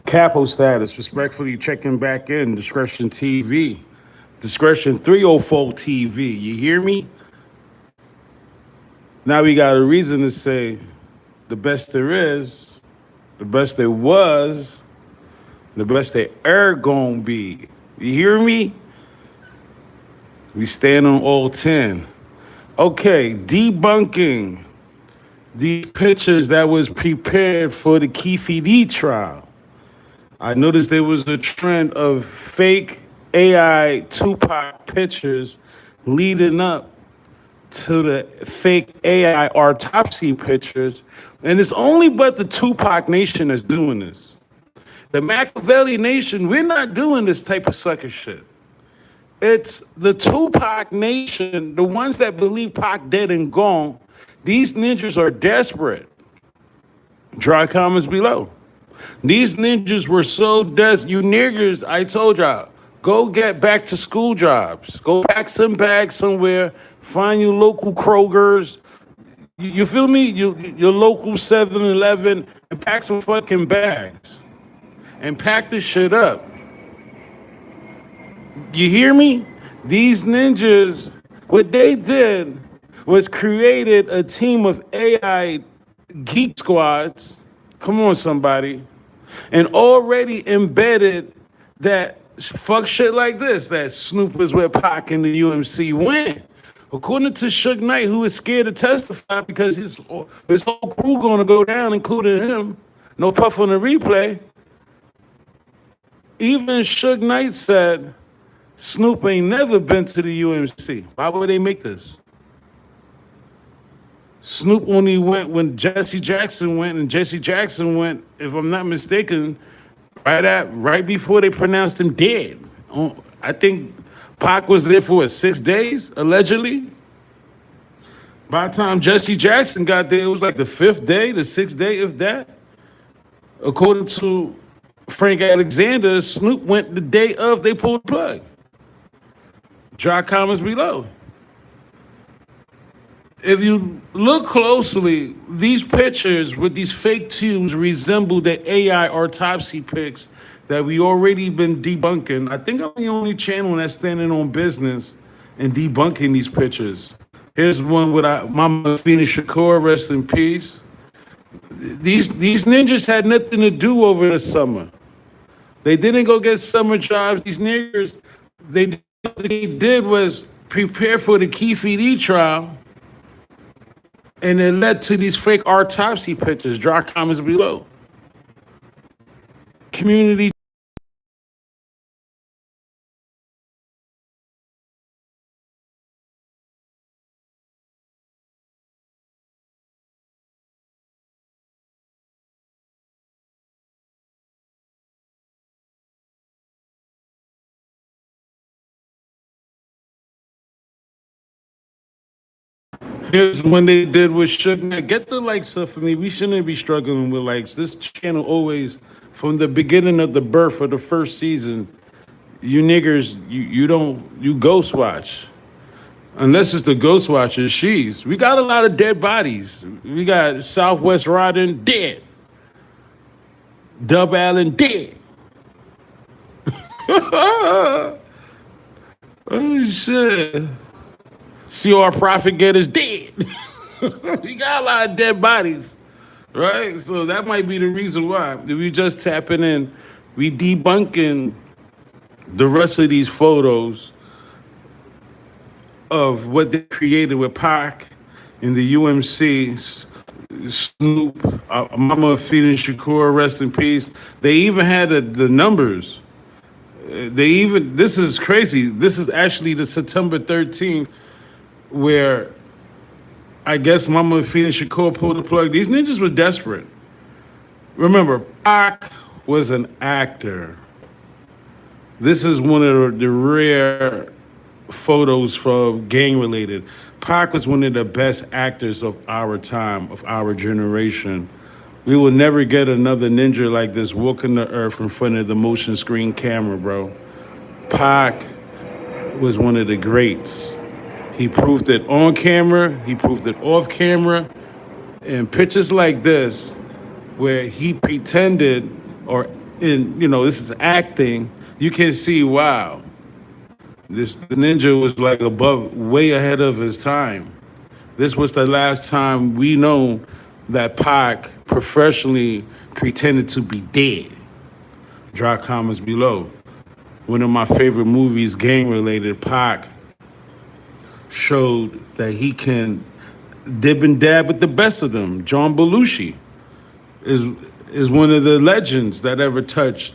Capo status, respectfully checking back in. Discretion TV. Discretion 304 TV. You hear me? Now we got a reason to say the best there is, the best there was, the best they ever gonna be. You hear me? We stand on all 10. Okay, debunking these pictures that was prepared for the Keefe trial. I noticed there was a trend of fake AI Tupac pictures leading up to the fake AI autopsy pictures. And it's only but the Tupac Nation that's doing this. The Machiavelli Nation, we're not doing this type of sucker shit. It's the Tupac Nation, the ones that believe Pac dead and gone. These ninjas are desperate. Dry comments below. These ninjas were so desperate. You niggers, I told y'all, go get back to school jobs. Go pack some bags somewhere. Find your local Kroger's. You feel me? Your local 7-Eleven and pack some fucking bags. And pack this shit up. You hear me? These ninjas, what they did was created a team of AI geek squads. Come on, somebody. And already embedded that fuck shit like this, that Snoop is where Pac and the UMC went. According to Suge Knight, who is scared to testify because his whole crew gonna go down, including him. No puff on the replay. Even Suge Knight said Snoop ain't never been to the UMC. Why would they make this? Snoop only went when Jesse Jackson went, and Jesse Jackson went, if I'm not mistaken, right before they pronounced him dead. I think Pac was there for 6 days, allegedly. By the time Jesse Jackson got there, it was like the 5th day, the 6th day, if that. According to Frank Alexander, Snoop went the day of they pulled the plug. Drop comments below. If you look closely, these pictures with these fake tubes resemble the AI autopsy pics that we already been debunking. I think I'm the only channel that's standing on business and debunking these pictures. Here's one with Mama Phoenix Shakur, rest in peace. These ninjas had nothing to do over the summer. They didn't go get summer jobs. These niggers, they did was prepare for the Keefe trial. And it led to these fake autopsy pictures. Drop comments below. Community. Here's when they did with Suge Knight. Get the likes up for me. We shouldn't be struggling with likes. This channel always, from the beginning of the birth of the first season, you niggers, you ghost watch. Unless it's the ghost watcher, we got a lot of dead bodies. We got Southwest Rodden dead. Dub Allen dead. Oh shit. CR Prophet Getters dead. We got a lot of dead bodies, right? So that might be the reason why. If we just tapping in, we debunking the rest of these photos of what they created with Pac in the UMC, Snoop, Mama Phoenix Shakur, rest in peace. They even had the numbers. This is crazy. This is actually the September 13th, where I guess Mama Phoenix Shakur pulled the plug. These ninjas were desperate. Remember, Pac was an actor. This is one of the rare photos from gang-related. Pac was one of the best actors of our time, of our generation. We will never get another ninja like this walking the earth in front of the motion screen camera, bro. Pac was one of the greats. He proved it on camera, he proved it off camera, and pictures like this, where he pretended or and this is acting, you can see, wow, the ninja was like way ahead of his time. This was the last time we know that Pac professionally pretended to be dead. Drop comments below. One of my favorite movies, gang related, Pac showed that he can dib and dab with the best of them. John Belushi is one of the legends that ever touched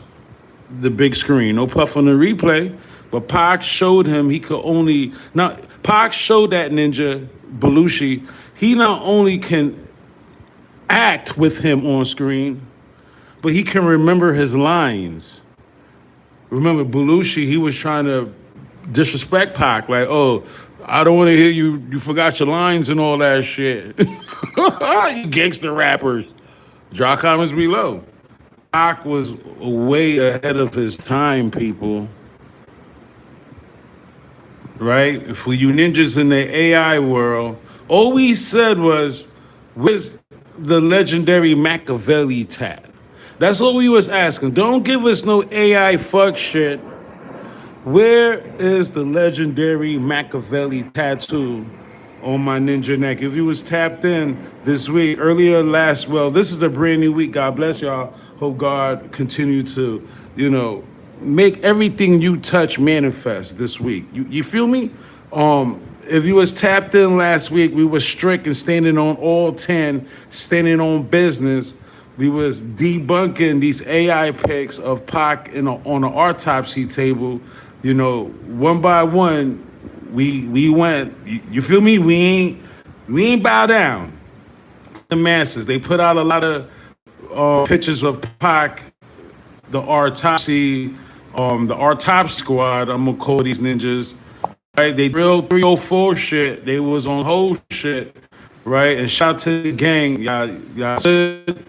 the big screen. No puff on the replay, but Pac showed him he could only now. Pac showed that ninja Belushi he not only can act with him on screen, but he can remember his lines. Remember Belushi, he was trying to disrespect Pac, like, oh, I don't want to hear you forgot your lines and all that shit. You gangster rappers. Drop comments below. Pac was way ahead of his time, people. Right? For you ninjas in the AI world, all we said was, where's the legendary Machiavelli tat? That's all we was asking. Don't give us no AI fuck shit. Where is the legendary Machiavelli tattoo on my ninja neck? If you was tapped in this week, this is a brand new week. God bless y'all. Hope God continue to, make everything you touch manifest this week. You feel me? If you was tapped in last week, we was strict and standing on all 10, standing on business. We was debunking these AI pics of Pac on an autopsy table. One by one, we went. You feel me? We ain't bow down. The masses. They put out a lot of pictures of Pac, the autopsy, the autopsy squad. I'm gonna call these ninjas. Right? They real 304 shit. They was on whole shit. Right? And shout to the gang. Y'all stood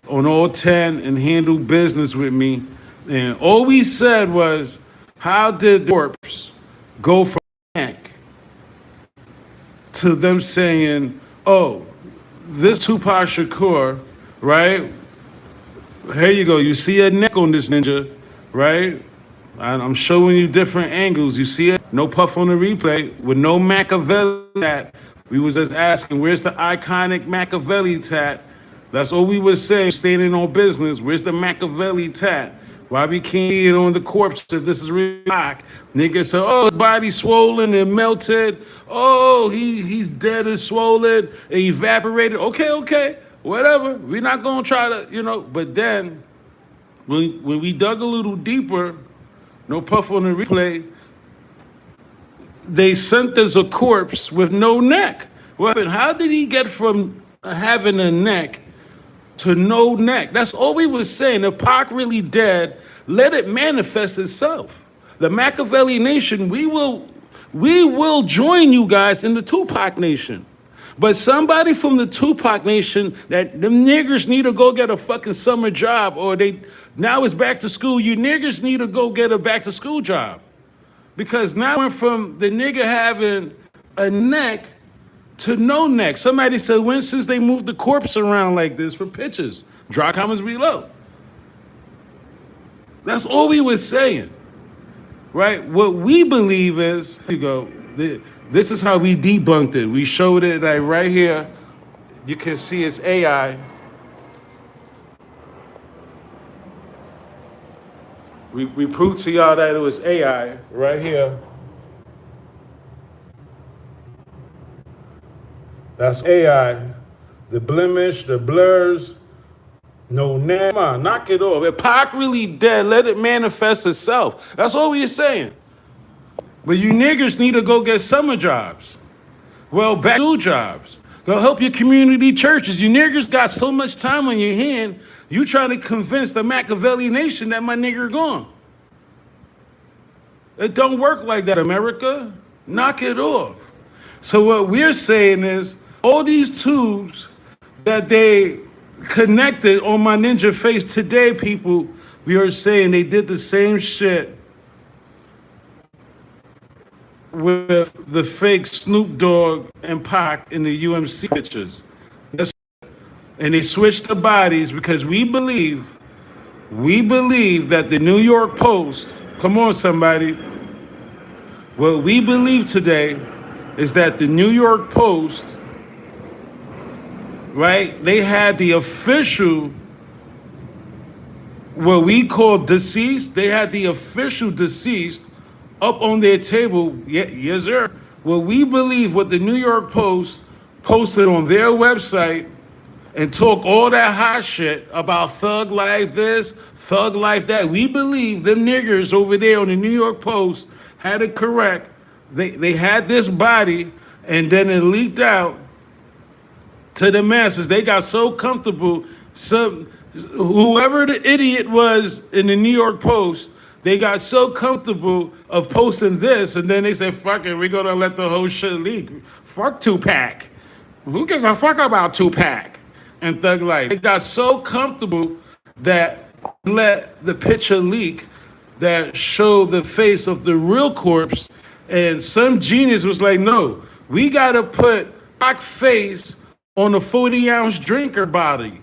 on all 10 and handled business with me. And all we said was, how did the corpse go from neck to them saying, oh, this Tupac Shakur, right? Here you go. You see a neck on this ninja, right? I'm showing you different angles. You see it? No puff on the replay with no Machiavelli tat. We was just asking, where's the iconic Machiavelli tat? That's all we was saying, standing on business. Where's the Machiavelli tat? Why we can't see it on the corpse if this is real Pac? Niggas say, oh, his body's swollen and melted. Oh, he's dead and swollen and evaporated. Okay, whatever. We're not going to try to, But then when we dug a little deeper, no puff on the replay, they sent us a corpse with no neck. Well, how did he get from having a neck to no neck? That's all we was saying. If Pac really dead, let it manifest itself. The Machiavelli Nation, we will join you guys in the Tupac Nation. But somebody from the Tupac Nation, that them niggers need to go get a fucking summer job, or now it's back to school. You niggers need to go get a back to school job. Because now we're from the nigga having a neck to no neck. Somebody said, when since they moved the corpse around like this for pictures? Drop comments below. That's all we was saying, right? What we believe is, here you go, this is how we debunked it. We showed it like right here. You can see it's AI. We proved to y'all that it was AI right here. That's AI. The blemish, the blurs, no name. Come on, knock it off. If Pac really dead, let it manifest itself. That's all we are saying. But you niggers need to go get summer jobs. Well, back to jobs. Go help your community churches. You niggers got so much time on your hand, you trying to convince the Machiavelli Nation that my nigger gone. It don't work like that, America. Knock it off. So what we're saying is, all these tubes that they connected on my ninja face today, people, we are saying they did the same shit with the fake Snoop Dogg and Pac in the UMC pictures. And they switched the bodies because we believe We believe that the New York Post, come on, somebody. What we believe today is that the New York Post, right, they had the official, what we call deceased, they had the official deceased up on their table. Yeah, yes, sir. What we believe, what the New York Post posted on their website and talk all that hot shit about thug life this, thug life that. We believe them niggers over there on the New York Post had it correct. They had this body, and then it leaked out to the masses. They got so comfortable. Whoever the idiot was in the New York Post, they got so comfortable of posting this, and then they said, "Fuck it, we're gonna let the whole shit leak." Fuck Tupac. Who gives a fuck about Tupac and Thug Life? They got so comfortable that let the picture leak that showed the face of the real corpse, and some genius was like, "No, we gotta put Pac face on a 40-ounce drinker body.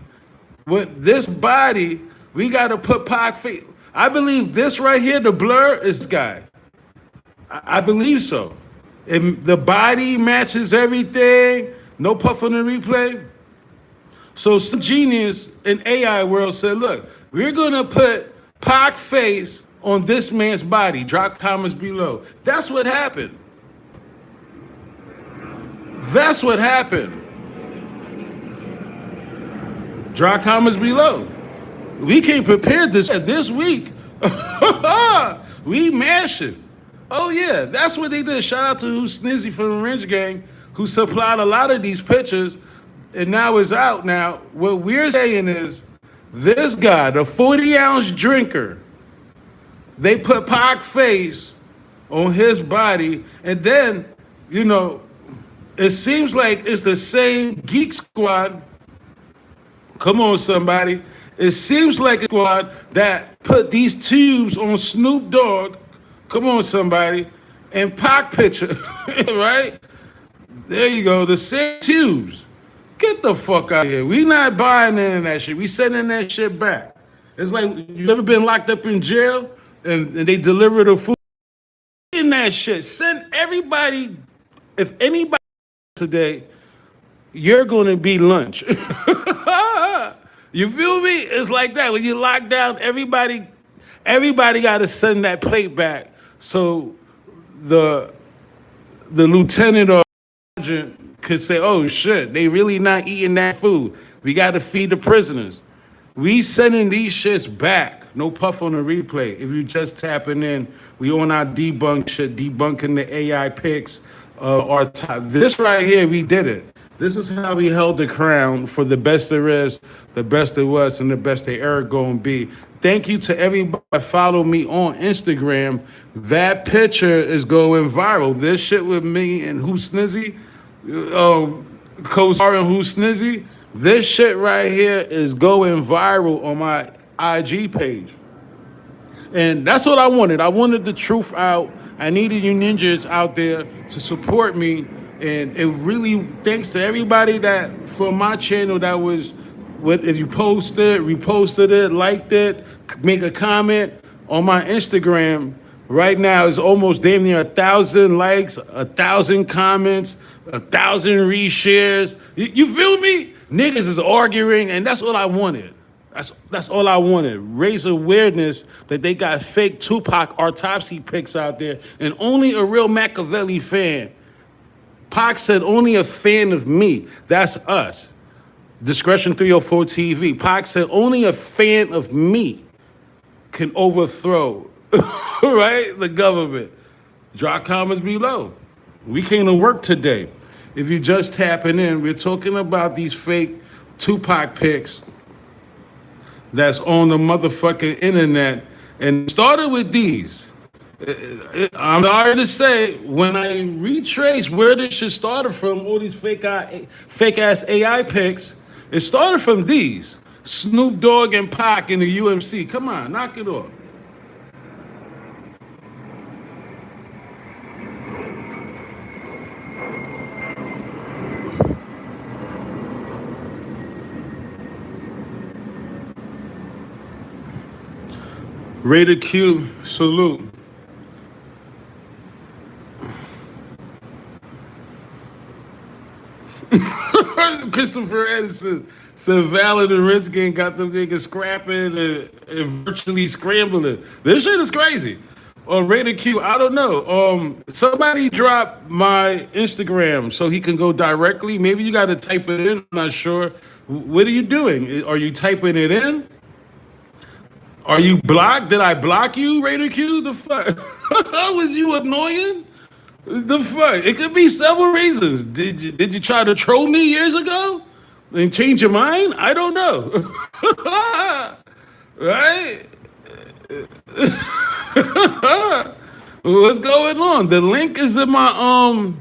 With this body, we gotta put Pac face." I believe this right here, the blur, is this guy. I believe so. The body matches everything. No puff on the replay. So some genius in AI world said, "Look, we're gonna put Pac face on this man's body." Drop comments below. That's what happened. That's what happened. Drop comments below. We came prepared this week. We mashing. Oh yeah, that's what they did. Shout out to Who's Snizzy from the Range Gang, who supplied a lot of these pictures, and now it's out. Now, what we're saying is, this guy, the 40-ounce drinker, they put Pac face on his body, and then, it seems like it's the same Geek Squad. Come on, somebody. It seems like a squad that put these tubes on Snoop Dogg. Come on, somebody. And Pac picture, right? There you go. The same tubes. Get the fuck out of here. We not buying any of that shit. We sending that shit back. It's like, you ever been locked up in jail and they deliver the food? In that shit. Send everybody. If anybody today, you're going to be lunch. You feel me? It's like that. When you lock down, everybody got to send that plate back. So the lieutenant or sergeant could say, "Oh shit, they really not eating that food. We got to feed the prisoners." We sending these shits back. No puff on the replay. If you just tapping in, we on our debunk shit, debunking the AI pics. This right here, we did it. This is how we held the crown for the best there is, the best there was, and the best they ever gonna be. Thank you to everybody that followed me on Instagram. That picture is going viral. This shit with me and Who's Snizzy, co-starring Who's Snizzy. This shit right here is going viral on my IG page. And that's what I wanted. I wanted the truth out. I needed you ninjas out there to support me. And it really, thanks to everybody that, for my channel, that was, if you posted, reposted it, liked it, make a comment on my Instagram. Right now, it's almost damn near 1,000 likes, 1,000 comments, 1,000 reshares. You feel me? Niggas is arguing, and that's all I wanted. That's all I wanted. Raise awareness that they got fake Tupac Autopsy pics out there, and only a real Machiavelli fan. Pac said only a fan of me. That's us. Discretion 304 TV. Pac said only a fan of me can overthrow, right, the government. Drop comments below. We came to work today. If you're just tapping in, we're talking about these fake Tupac pics that's on the motherfucking internet, and it started with these. I'm sorry to say, when I retrace where this shit started from, all these fake ass AI pics, it started from these. Snoop Dogg and Pac in the UMC. Come on, knock it off. Rated Q, salute. Christopher Edison said Valid and Rich Gang got them niggas scrapping and virtually scrambling. This shit is crazy. On Rated Q, I don't know. Somebody drop my Instagram so he can go directly. Maybe you got to type it in. I'm not sure. What are you doing? Are you typing it in? Are you blocked? Did I block you, Rated Q? The fuck? Was you annoying? The fuck? It could be several reasons. Did you try to troll me years ago and change your mind? I don't know. Right? What's going on? The link is in my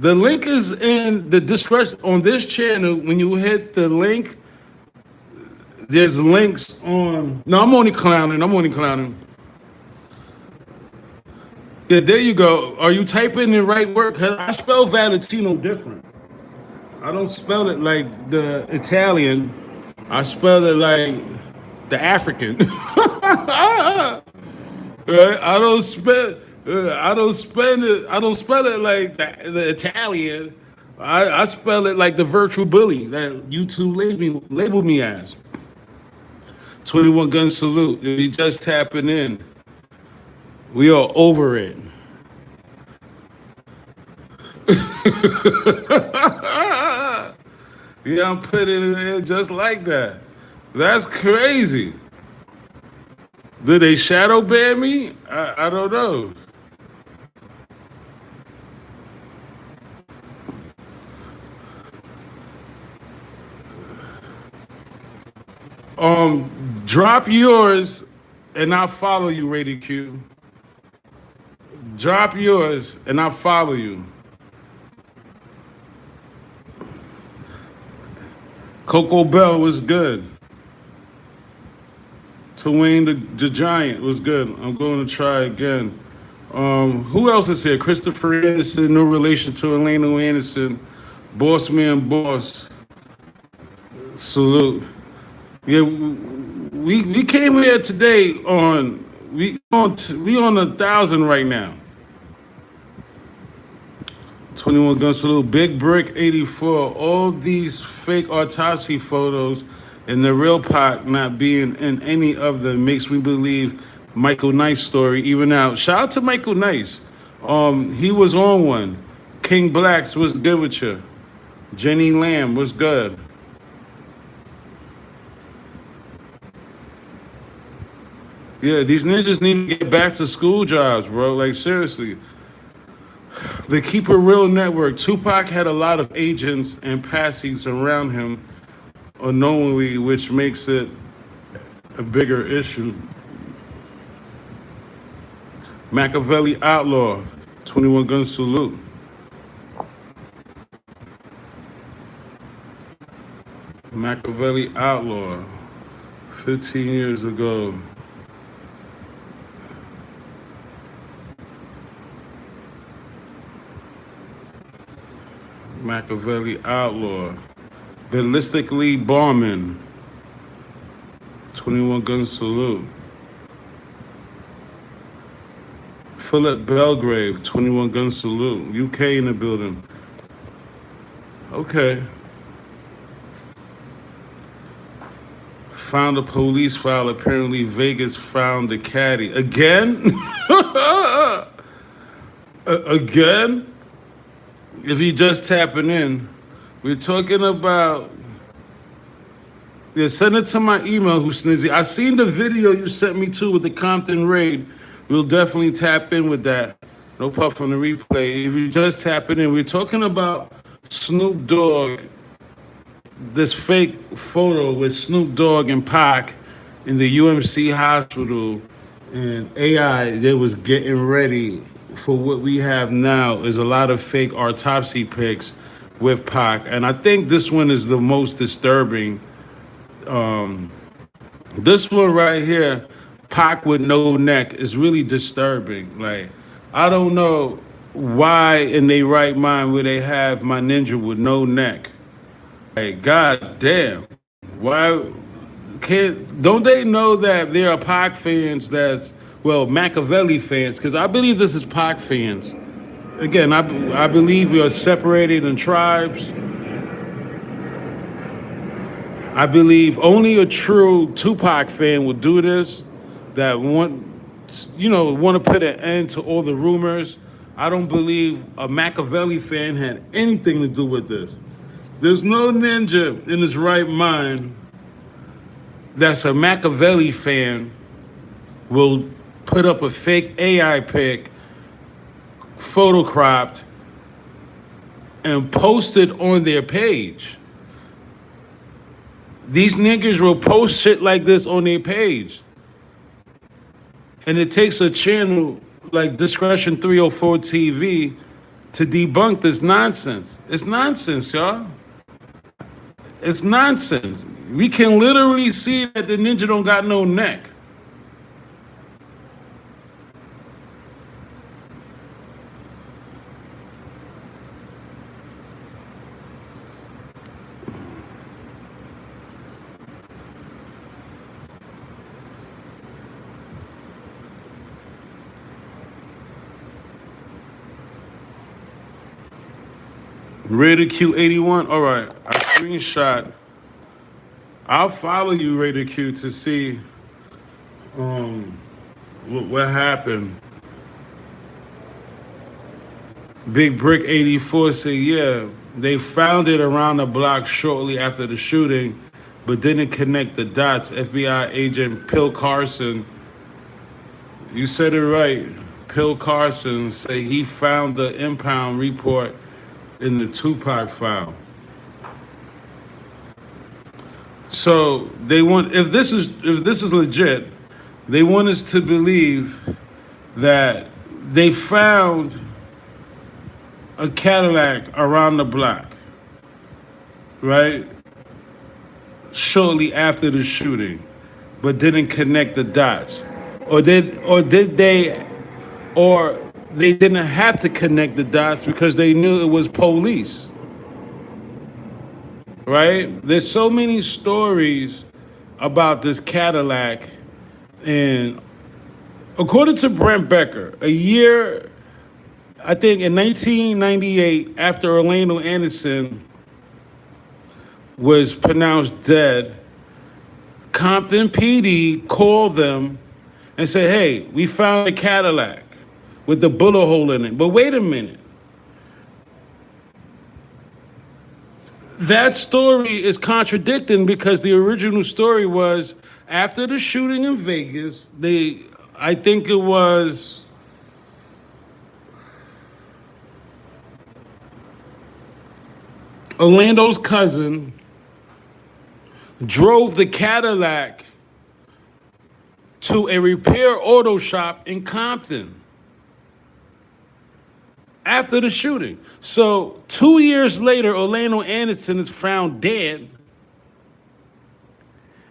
the link is in the description on this channel. When you hit the link, there's links on. No, I'm only clowning. Yeah, there you go. Are you typing the right word? 'Cause I spell Valentino different. I don't spell it like the Italian. I spell it like the African. Right? I don't spell. I don't spell it. I don't spell it like the Italian. I spell it like the virtual bully that YouTube labeled me as. 21 gun salute. If you just tapping in, we are over it. Yeah, I'm putting it in just like that. That's crazy. Did they shadow ban me? I don't know. Drop yours and I'll follow you, Rated Q. Drop yours and I'll follow you. Coco Bell was good. Twain the Giant was good. I'm going to try again. Who else is here? Christopher Anderson, no relation to Elena Anderson. Boss Man Boss. Salute. Yeah, we came here today on we on 1,000 right now. 21 gun salute. Big Brick 84. All these fake autopsy photos and the real Pac not being in any of them makes me believe Michael Nice story even out. Shout out to Michael Nice. He was on one. King Blacks was good with you. Jenny Lamb was good. Yeah, these ninjas need to get back to school jobs, bro. Like, seriously. The Keep It Real Network. Tupac had a lot of agents and passies around him unknowingly, which makes it a bigger issue. Machiavelli Outlaw. 21 gun salute. Machiavelli Outlaw. 15 years ago. Machiavelli Outlaw. Ballistically Bombing. 21 gun salute. Philip Belgrave. 21 gun salute. UK in the building. Okay. Found a police file. Apparently Vegas found the caddy. Again? Again? If you just tapping in, we're talking about. Yeah, send it to my email, Snizzy. I seen the video you sent me to with the Compton raid. We'll definitely tap in with that. No puff on the replay. If you just tapping in, we're talking about Snoop Dogg. This fake photo with Snoop Dogg and Pac in the UMC hospital, and AI. They was getting ready for what we have now is a lot of fake autopsy pics with Pac. And I think this one is the most disturbing. This one right here, Pac with no neck, is really disturbing. Like, I don't know why in their right mind would they have my ninja with no neck. Like, god damn. Why? Don't they know that there are Pac fans that's, well, Machiavelli fans? Because I believe this is Pac fans. Again, I believe we are separated in tribes. I believe only a true Tupac fan would do this, that want to put an end to all the rumors. I don't believe a Machiavelli fan had anything to do with this. There's no ninja in his right mind that's a Machiavelli fan will put up a fake AI pic, photocropped, and post it on their page. These niggas will post shit like this on their page. And it takes a channel like Discretion 304 TV to debunk this nonsense. It's nonsense, y'all. It's nonsense. We can literally see that the ninja don't got no neck. Raider Q81. All right, I screenshot. I'll follow you, Raider Q, to see what happened. Big Brick 84 said, yeah, they found it around the block shortly after the shooting, but didn't connect the dots. FBI agent Pill Carson, you said it right. Pill Carson said he found the impound report in the Tupac file. So they want, if this is legit, they want us to believe that they found a Cadillac around the block, right? Shortly after the shooting, but didn't connect the dots. Or they didn't have to connect the dots because they knew it was police. Right? There's so many stories about this Cadillac, and according to Brent Becker, a year, I think in 1998, after Orlando Anderson was pronounced dead, Compton PD called them and said, hey, we found a Cadillac with the bullet hole in it. But wait a minute. That story is contradicting because the original story was after the shooting in Vegas, I think it was Orlando's cousin drove the Cadillac to a repair auto shop in Compton after the shooting. So 2 years later, Orlando Anderson is found dead.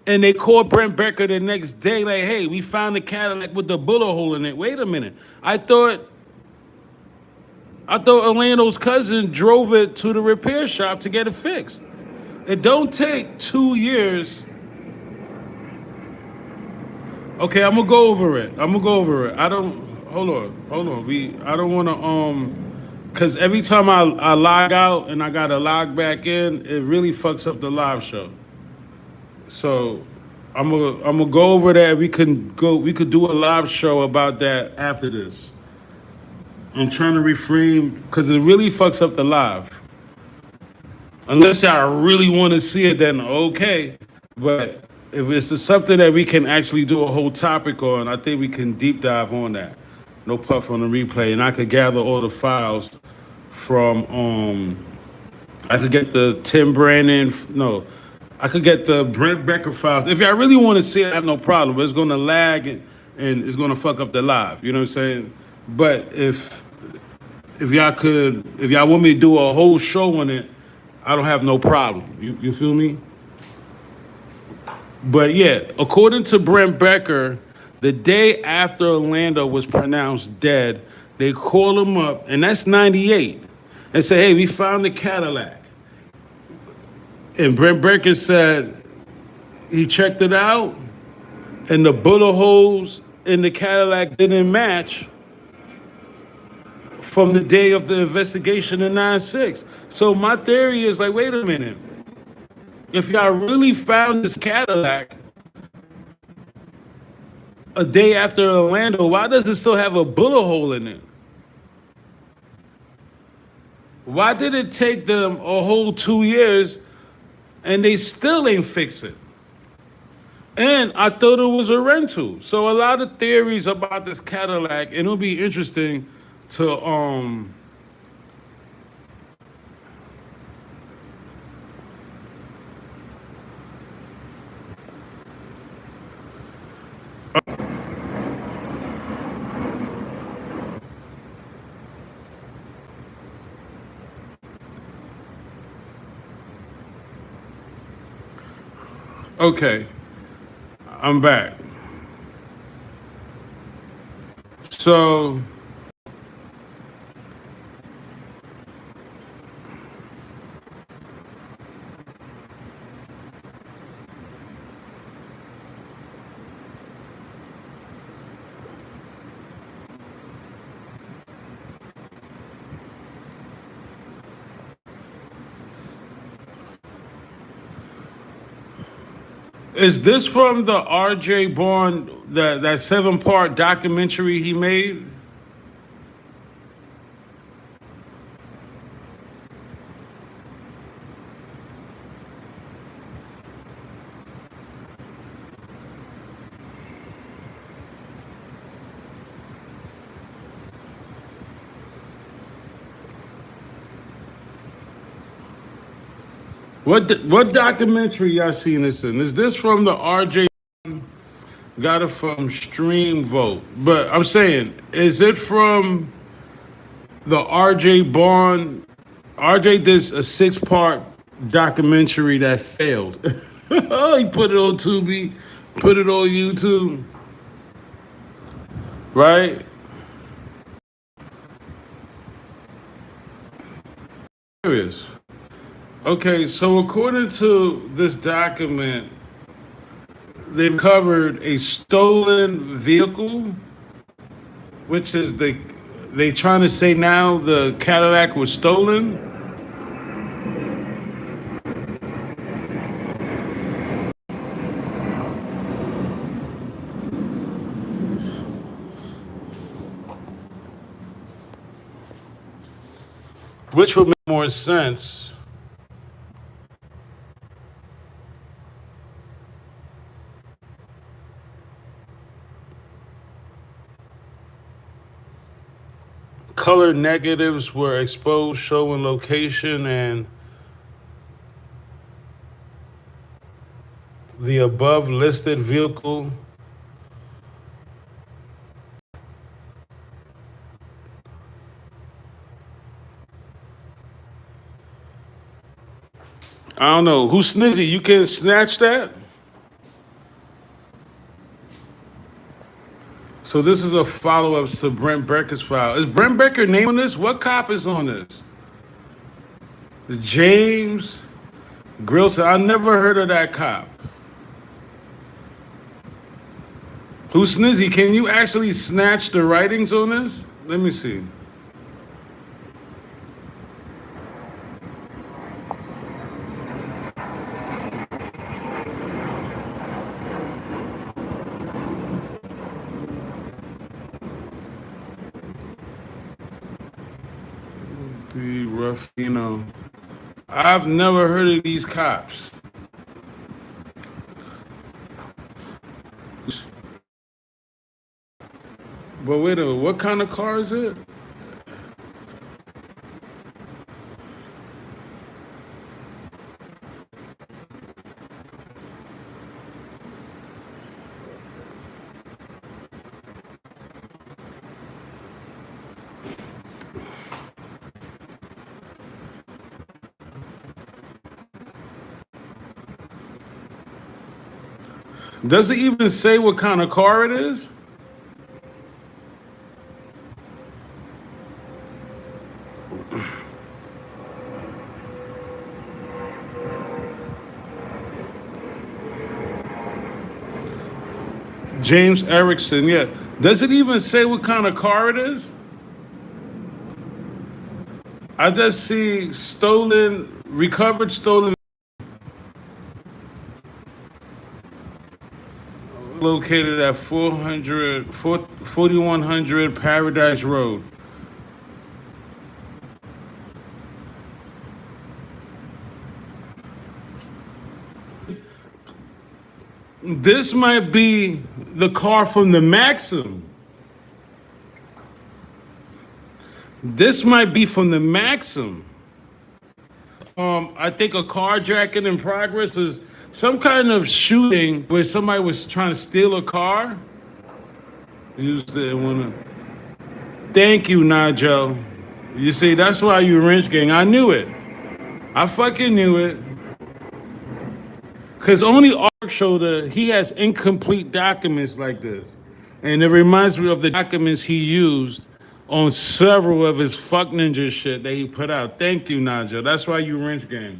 And they called Brent Becker the next day like, hey, we found the Cadillac with the bullet hole in it. Wait a minute. I thought Orlando's cousin drove it to the repair shop to get it fixed. It don't take 2 years. Okay, I'm gonna go over it. Hold on. I don't wanna, cause every time I log out and I gotta log back in, it really fucks up the live show. So I'm gonna go over that. We could do a live show about that after this. I'm trying to refrain because it really fucks up the live. Unless I really want to see it, then okay. But if it's something that we can actually do a whole topic on, I think we can deep dive on that. No puff on the replay, and I could gather all the files from. I could get the Tim Brandon. No, I could get the Brent Becker files. If y'all really want to see it, I have no problem. But it's gonna lag and it's gonna fuck up the live. You know what I'm saying? But if y'all want me to do a whole show on it, I don't have no problem. You feel me? But yeah, according to Brent Becker, the day after Orlando was pronounced dead, they call him up, and that's 98, and say, hey, we found the Cadillac. And Brent Becker said, He checked it out, and the bullet holes in the Cadillac didn't match from the day of the investigation in 9/6. So my theory is like, wait a minute. If y'all really found this Cadillac a day after Orlando, why does it still have a bullet hole in it? Why did it take them a whole 2 years and they still ain't fix it? And I thought it was a rental. So a lot of theories about this Cadillac, and it'll be interesting to okay, I'm back. So is this from the R.J. Bourne, that 7-part documentary he made? What documentary y'all seen this in? Is this from the R.J. Got it from Stream Vote? But I'm saying, is it from the R.J. Bourne? R.J. did a 6-part documentary that failed. He put it on Tubi, put it on YouTube, right? Serious. Okay, so according to this document, they've covered a stolen vehicle, which is they trying to say now the Cadillac was stolen. Which would make more sense. Color negatives were exposed showing location and the above listed vehicle. I don't know. Who's Snizzy? You can snatch that? So this is a follow-up to Brent Becker's file. Is Brent Becker name on this? What cop is on this? James Grilson. I never heard of that cop. Who's Snizzy? Can you actually snatch the writings on this? Let me see. The Ruffino. I've never heard of these cops. But wait a minute, what kind of car is it? Does it even say what kind of car it is? James Erickson, yeah. Does it even say what kind of car it is? I just see stolen, recovered stolen, located at 4100 Paradise Road. This might be the car from the Maxim. This might be from the Maxim. I think a carjacking in progress is some kind of shooting where somebody was trying to steal a car. Used it when. Thank you, Nigel. You see, that's why you wrench gang. I knew it. I fucking knew it. Cause only Ark Shoulder, he has incomplete documents like this. And it reminds me of the documents he used on several of his fuck ninja shit that he put out. Thank you, Nigel. That's why you wrench gang.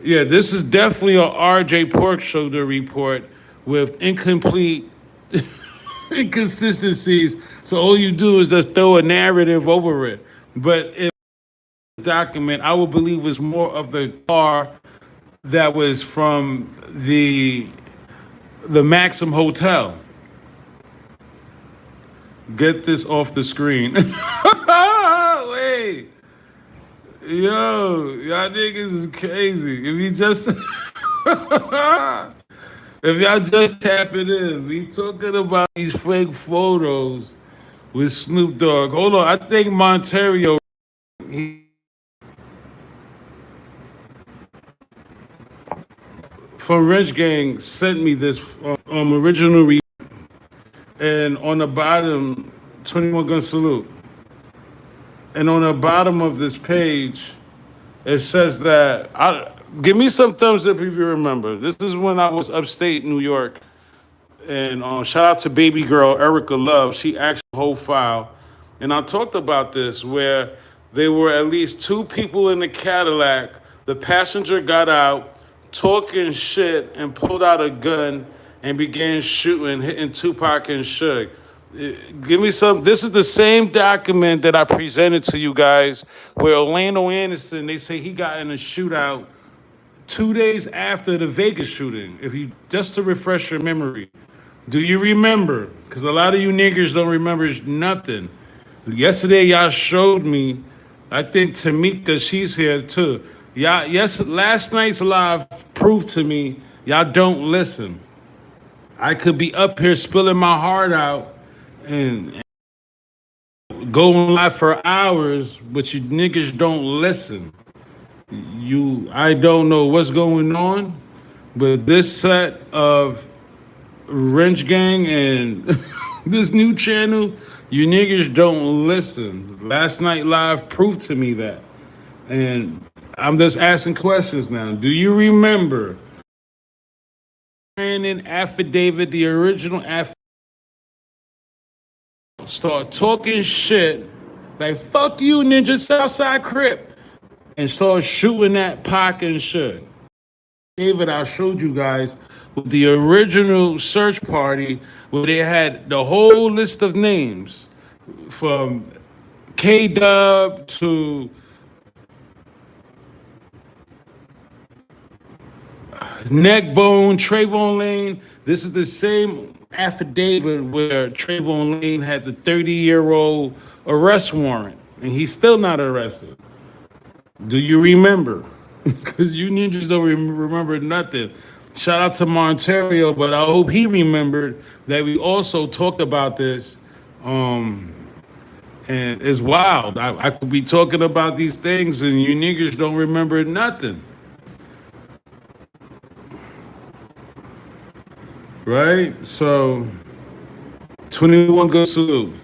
Yeah, this is definitely a RJ Pork Shoulder report with incomplete inconsistencies. So all you do is just throw a narrative over it. But if document, I would believe was more of the car that was from the Maxim Hotel. Get this off the screen. Wait. Yo, y'all niggas is crazy. If you just if y'all just tap it in, we talking about these fake photos with Snoop Dogg. Hold on, I think Monterio from Rich Gang sent me this original and on the bottom, 21 Gun Salute. And on the bottom of this page, it says that, give me some thumbs up if you remember. This is when I was upstate New York. And shout out to baby girl Erica Love. She actually whole file. And I talked about this where there were at least two people in the Cadillac. The passenger got out, talking shit, and pulled out a gun and began shooting, hitting Tupac and Suge. Give me some. This is the same document that I presented to you guys where Orlando Anderson, they say he got in a shootout 2 days after the Vegas shooting. If you, just to refresh your memory. Do you remember? Because a lot of you niggers don't remember nothing. Yesterday, y'all showed me, I think Tamika, she's here too. Y'all, yes, last night's live proved to me y'all don't listen. I could be up here spilling my heart out and going live for hours, but you niggas don't listen. I don't know what's going on, but this set of Wrench Gang and this new channel, you niggas don't listen. Last night live proved to me that. And I'm just asking questions now. Do you remember Brandon affidavit, the original affidavit? Start talking shit like fuck you, Ninja Southside Crip, and start shooting at Pac and shit. David, I showed you guys with the original search party where they had the whole list of names from K-Dub to Neckbone, Trayvon Lane. This is the same affidavit where Trayvon Lane had the 30-year-old arrest warrant, and he's still not arrested. Do you remember? Because you ninjas don't remember nothing. Shout out to Monterio, but I hope he remembered that we also talked about this. And it's wild. I could be talking about these things, and you niggers don't remember nothing. Right? So, 21 Good Salute.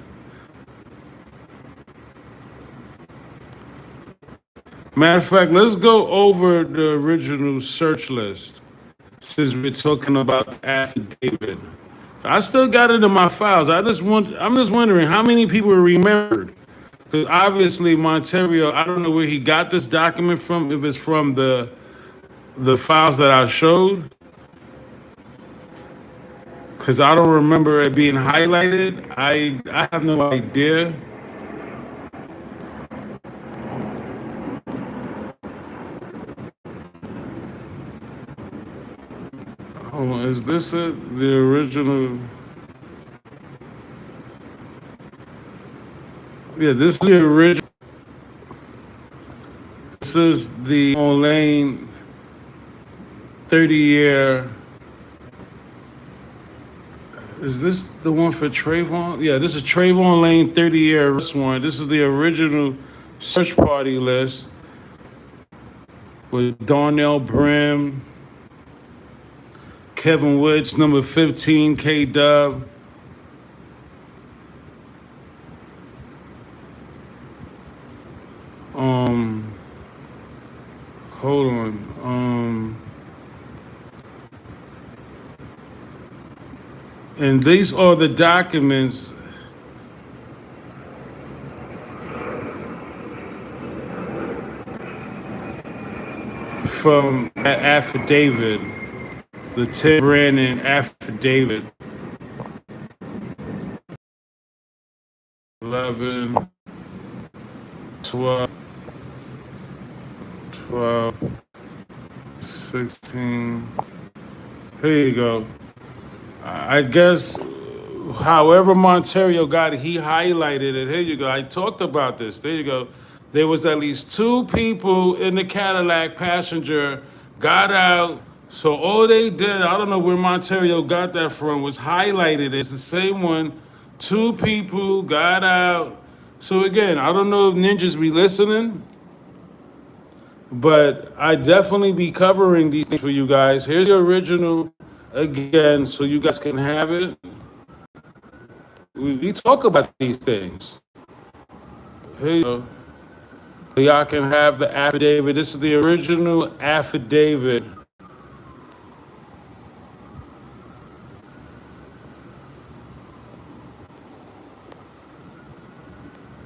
Matter of fact, let's go over the original search list since we're talking about the affidavit. I still got it in my files. I'm just wondering how many people remembered. Because obviously Monterio, I don't know where he got this document from, if it's from the files that I showed. because I don't remember it being highlighted. I have no idea. Hold on, is this it? The original? Yeah, this is the original. This is the on lane 30-year. Is this the one for Trayvon? Yeah, this is Trayvon Lane 30-year arrest warrant. This is the original search party list with Darnell Brim, Kevin Woods, number 15, K Dub. Hold on. And these are the documents from that affidavit, the Tim Brandon affidavit. 11, 12, 16. Here you go. I guess, however Monterio got it, he highlighted it. Here you go. I talked about this. There you go. There was at least 2 people in the Cadillac passenger, got out. So all they did, I don't know where Monterio got that from, was highlighted. It's the same one. 2 people got out. So again, I don't know if ninjas be listening, but I definitely be covering these things for you guys. Here's the original again, so you guys can have it. We talk about these things. Here you go. So y'all can have the affidavit. This is the original affidavit.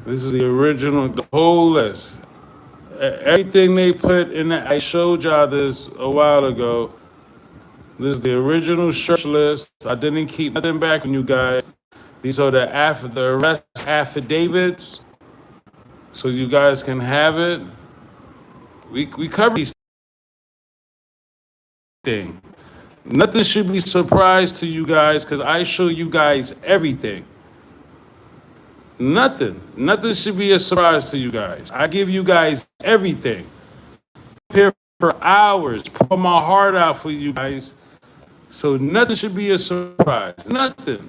This is the original, the whole list. Everything they put in that, I showed y'all this a while ago. This is the original search list. I didn't keep nothing back from you guys. These are the arrest affidavits, so you guys can have it. We cover these things. Nothing should be surprised to you guys because I show you guys everything. Nothing should be a surprise to you guys. I give you guys everything. Here for hours, pour my heart out for you guys. So nothing should be a surprise. Nothing.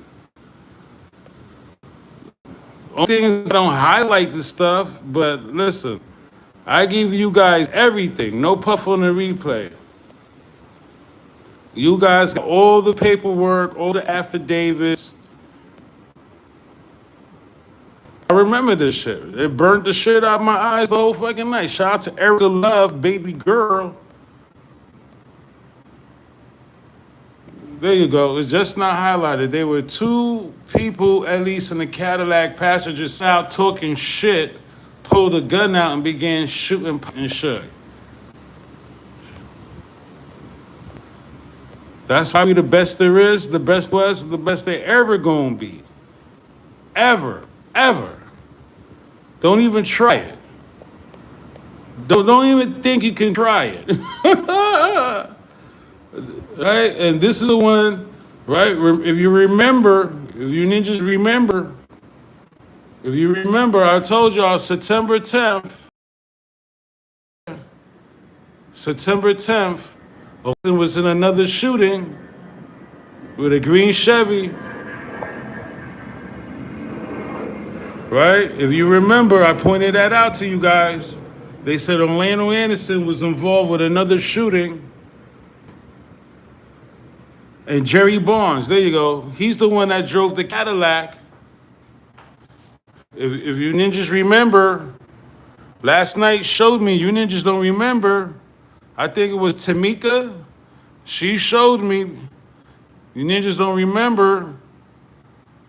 Only thing is I don't highlight this stuff, but listen, I give you guys everything. No puff on the replay. You guys got all the paperwork, all the affidavits. I remember this shit. It burnt the shit out of my eyes the whole fucking night. Shout out to Erica Love, baby girl. There you go. It's just not highlighted. There were 2 people, at least in the Cadillac passenger side, talking shit, pulled a gun out and began shooting and shit. That's probably the best there is, the best was, the best they ever gonna be. Ever. Don't even try it. Don't even think you can try it. Right? And this is the one, right? If you remember, if you ninjas remember, I told y'all September 10th, Oakland was in another shooting with a green Chevy. Right? If you remember, I pointed that out to you guys. They said Orlando Anderson was involved with another shooting. And Jerry Barnes, there you go. He's the one that drove the Cadillac. If you ninjas remember, last night showed me, you ninjas don't remember. I think it was Tamika. She showed me. You ninjas don't remember.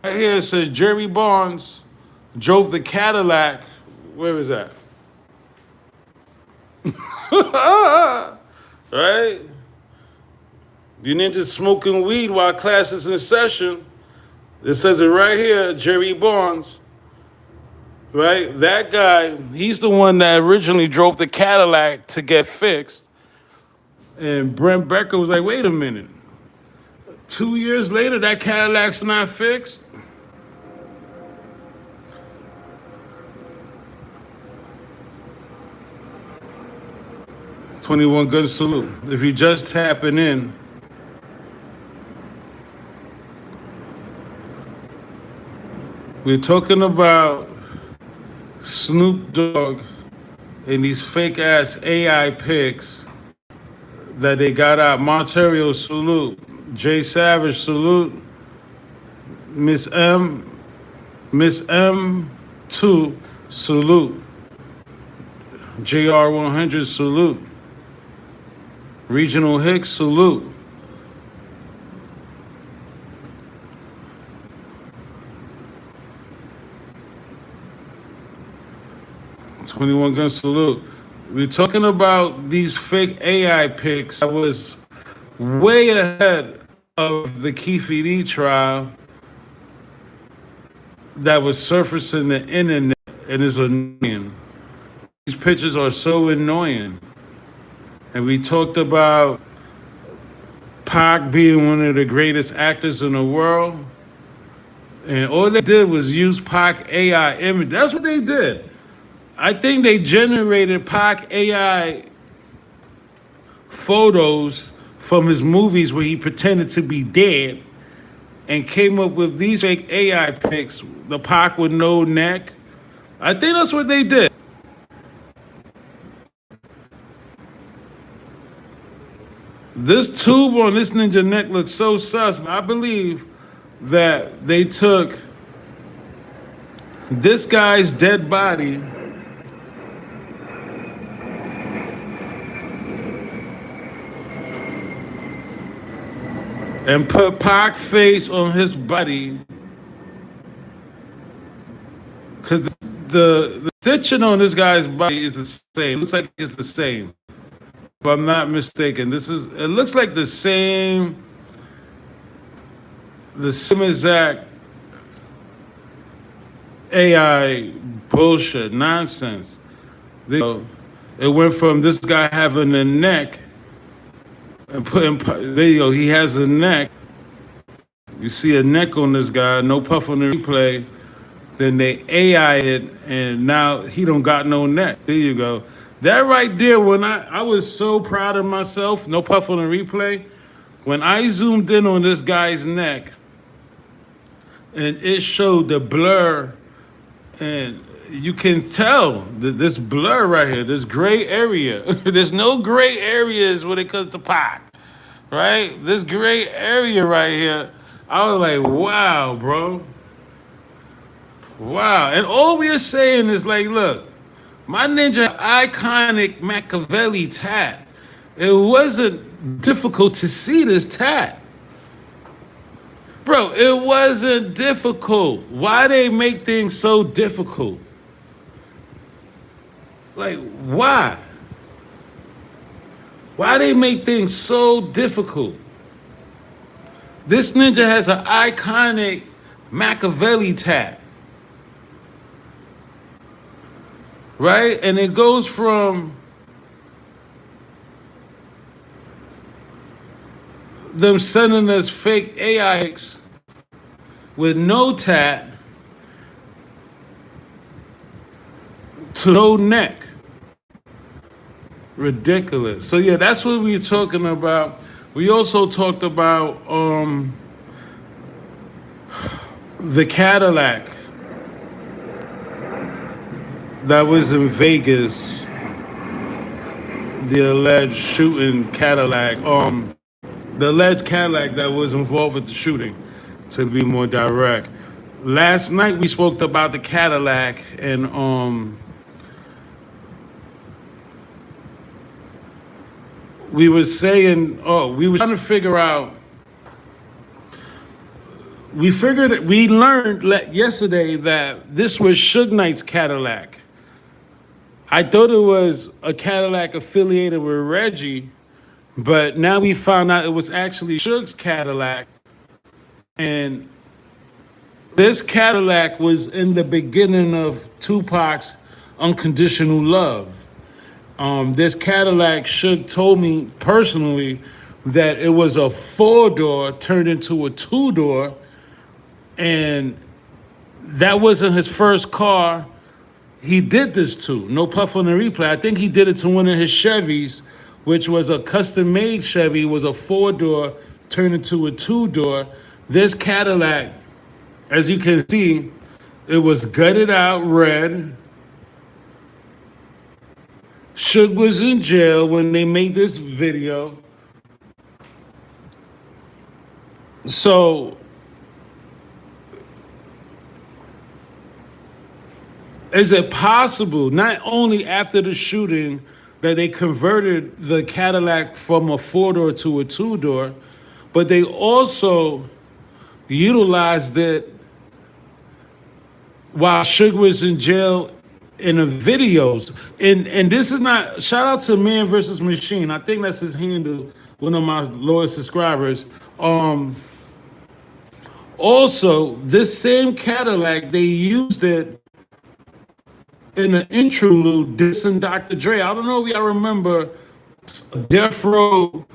Right here it says Jerry Barnes drove the Cadillac. Where is that? Right? You ninjas smoking weed while class is in session. It says it right here, Jerry Barnes. Right? That guy, he's the one that originally drove the Cadillac to get fixed. And Brent Becker was like, wait a minute. 2 years later, that Cadillac's not fixed? "21 Gun Salute." If you just tapping in, we're talking about Snoop Dogg and these fake ass AI pics that they got out. Monterio, salute. Jay Savage, salute. Miss M2, salute. JR 100, salute. Regional Hicks, salute. "21 Gun Salute." We're talking about these fake AI pics that was way ahead of the Keefe trial that was surfacing the internet and is annoying. These pictures are so annoying. And we talked about Pac being one of the greatest actors in the world. And all they did was use Pac AI image. That's what they did. I think they generated Pac AI photos from his movies where he pretended to be dead and came up with these fake AI pics, the Pac with no neck. I think that's what they did. This tube on this ninja neck looks so sus. I believe that they took this guy's dead body and put Pac face on his body, because the stitching on this guy's body is the same. Looks like it's the same, if I'm not mistaken. It looks like the same exact AI bullshit nonsense. It went from this guy having a neck and there you go, he has a neck. You see a neck on this guy, no puff on the replay. Then they AI it, and now he don't got no neck. There you go. That right there, when I was so proud of myself, no puff on the replay, when I zoomed in on this guy's neck, and it showed the blur, and you can tell this blur right here, this gray area. There's no gray areas when it comes to Pac, right? This gray area right here, I was like, wow, bro. Wow. And all we are saying is like, look, my ninja iconic Machiavelli tat. It wasn't difficult to see this tat. Bro, it wasn't difficult. Why they make things so difficult? Like, why? Why they make things so difficult? This ninja has an iconic Machiavelli tat. Right? And it goes from them sending us fake AIs with no tat to no neck. Ridiculous. So yeah, that's what we were talking about. We also talked about the Cadillac that was in Vegas, the alleged shooting Cadillac, the alleged Cadillac that was involved with the shooting, to be more direct. Last night we spoke about the Cadillac, and we were saying, we were trying to figure out. We learned yesterday that this was Suge Knight's Cadillac. I thought it was a Cadillac affiliated with Reggie, But now we found out it was actually Suge's Cadillac, and this Cadillac was in the beginning of Tupac's Unconditional Love. This Cadillac, Suge told me personally that it was a four-door turned into a two-door, and that wasn't his first car he did this to. No puff on the replay. I think he did it to one of his Chevys, which was a custom-made Chevy. It was a four-door turned into a two-door. This Cadillac, as you can see, it was gutted out red. Suge was in jail when they made this video. So, is it possible, not only after the shooting, that they converted the Cadillac from a four-door to a two-door, but they also utilized it while Suge was in jail in the videos. And this is not, shout out to Man versus Machine. I think that's his handle, one of my loyal subscribers. Also, this same Cadillac, they used it in an interlude dissing Dr. Dre. I don't know if y'all remember a Death Row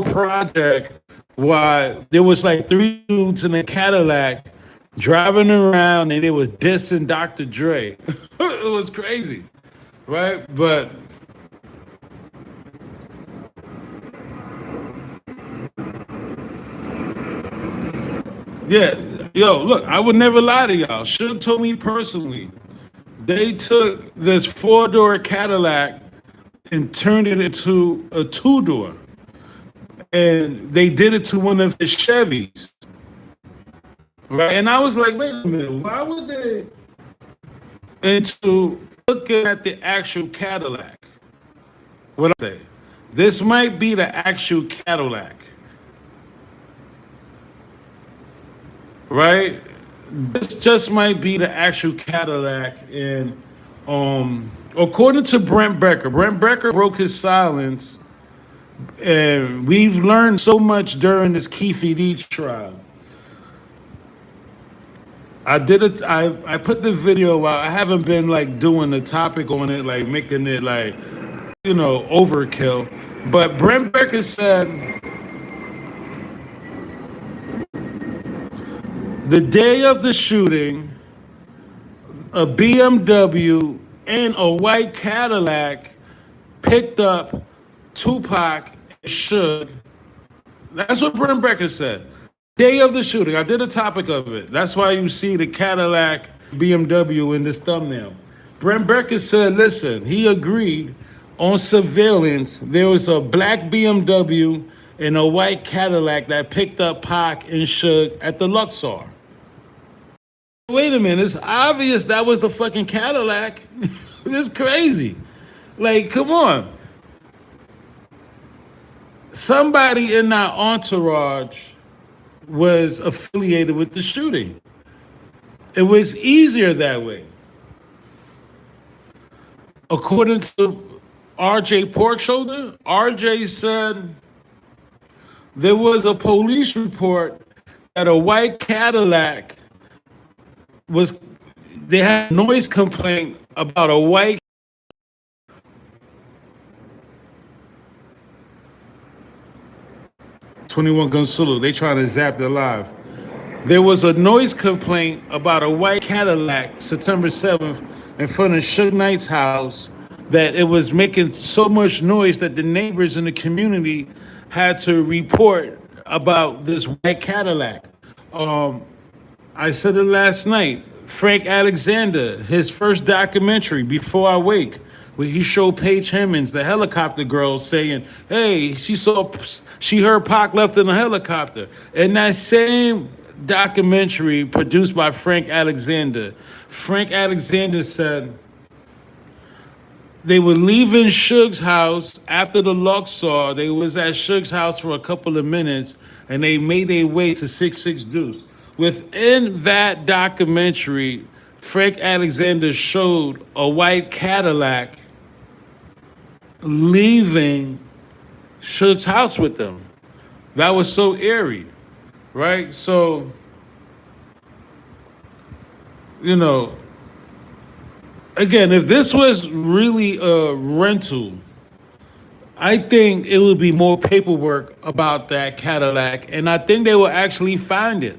project why there was like three dudes in a Cadillac driving around and they was dissing Dr. Dre. It was crazy, right? But yeah, yo, look, I would never lie to y'all. Suge told me personally, they took this four-door Cadillac and turned it into a two-door. And they did it to one of his Chevys. Right? And I was like, wait a minute, why would they? Into looking at the actual Cadillac. What I say? This might be the actual Cadillac. Right? This just might be the actual Cadillac. And according to Brent Becker broke his silence. And we've learned so much during this Keefe trial. I did it. I put the video out. I haven't been like doing the topic on it, like making it like, overkill. But Brent Becker said the day of the shooting, a BMW and a white Cadillac picked up Tupac and Suge. That's what Brent Becker said. Day of the shooting. I did a topic of it. That's why you see the Cadillac BMW in this thumbnail. Brent Becker said, listen, he agreed on surveillance. There was a black BMW and a white Cadillac that picked up Pac and Suge at the Luxor. Wait a minute. It's obvious that was the fucking Cadillac. It's crazy. Like, come on. Somebody in our entourage was affiliated with the shooting. It was easier that way. According to RJ Porkshoulder, RJ said there was a police report that a white Cadillac they had a noise complaint about a white 21 Gun Salute. They trying to zap their live. There was a noise complaint about a white Cadillac September 7th in front of Suge Knight's house that it was making so much noise that the neighbors in the community had to report about this white Cadillac. I said it last night. Frank Alexander, his first documentary, Before I Wake, where he showed Paige Hemmings, the helicopter girl, saying, hey, she heard Pac left in a helicopter. And that same documentary produced by Frank Alexander said they were leaving Suge's house after the Luxor. They was at Suge's house for a couple of minutes, and they made their way to 66 Deuce. Within that documentary, Frank Alexander showed a white Cadillac leaving Suge's house with them. That was so eerie, right? So, you know, again, if this was really a rental, I think it would be more paperwork about that Cadillac, and I think they will actually find it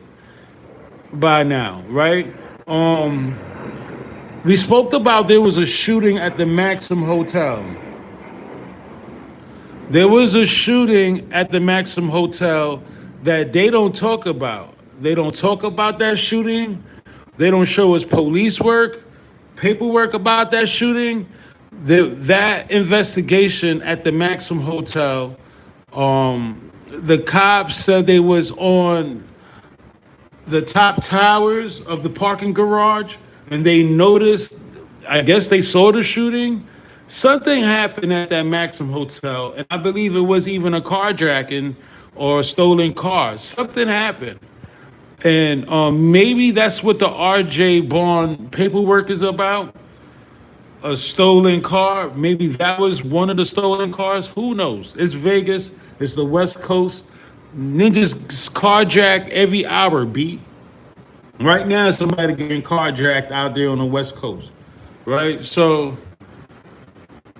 by now, right? Um, we spoke about there was a shooting at the Maxim Hotel. There was a shooting at the Maxim Hotel that they don't talk about. They don't talk about that shooting. They don't show us police work, paperwork about that shooting. That investigation at the Maxim Hotel, the cops said they was on the top towers of the parking garage and they noticed, I guess they saw the shooting. Something happened at that Maxim Hotel, and I believe it was even a carjacking or a stolen car. Something happened. And maybe that's what the RJ Bond paperwork is about. A stolen car. Maybe that was one of the stolen cars. Who knows? It's Vegas. It's the West Coast. Ninjas carjack every hour, B. Right now, somebody getting carjacked out there on the West Coast, right? So,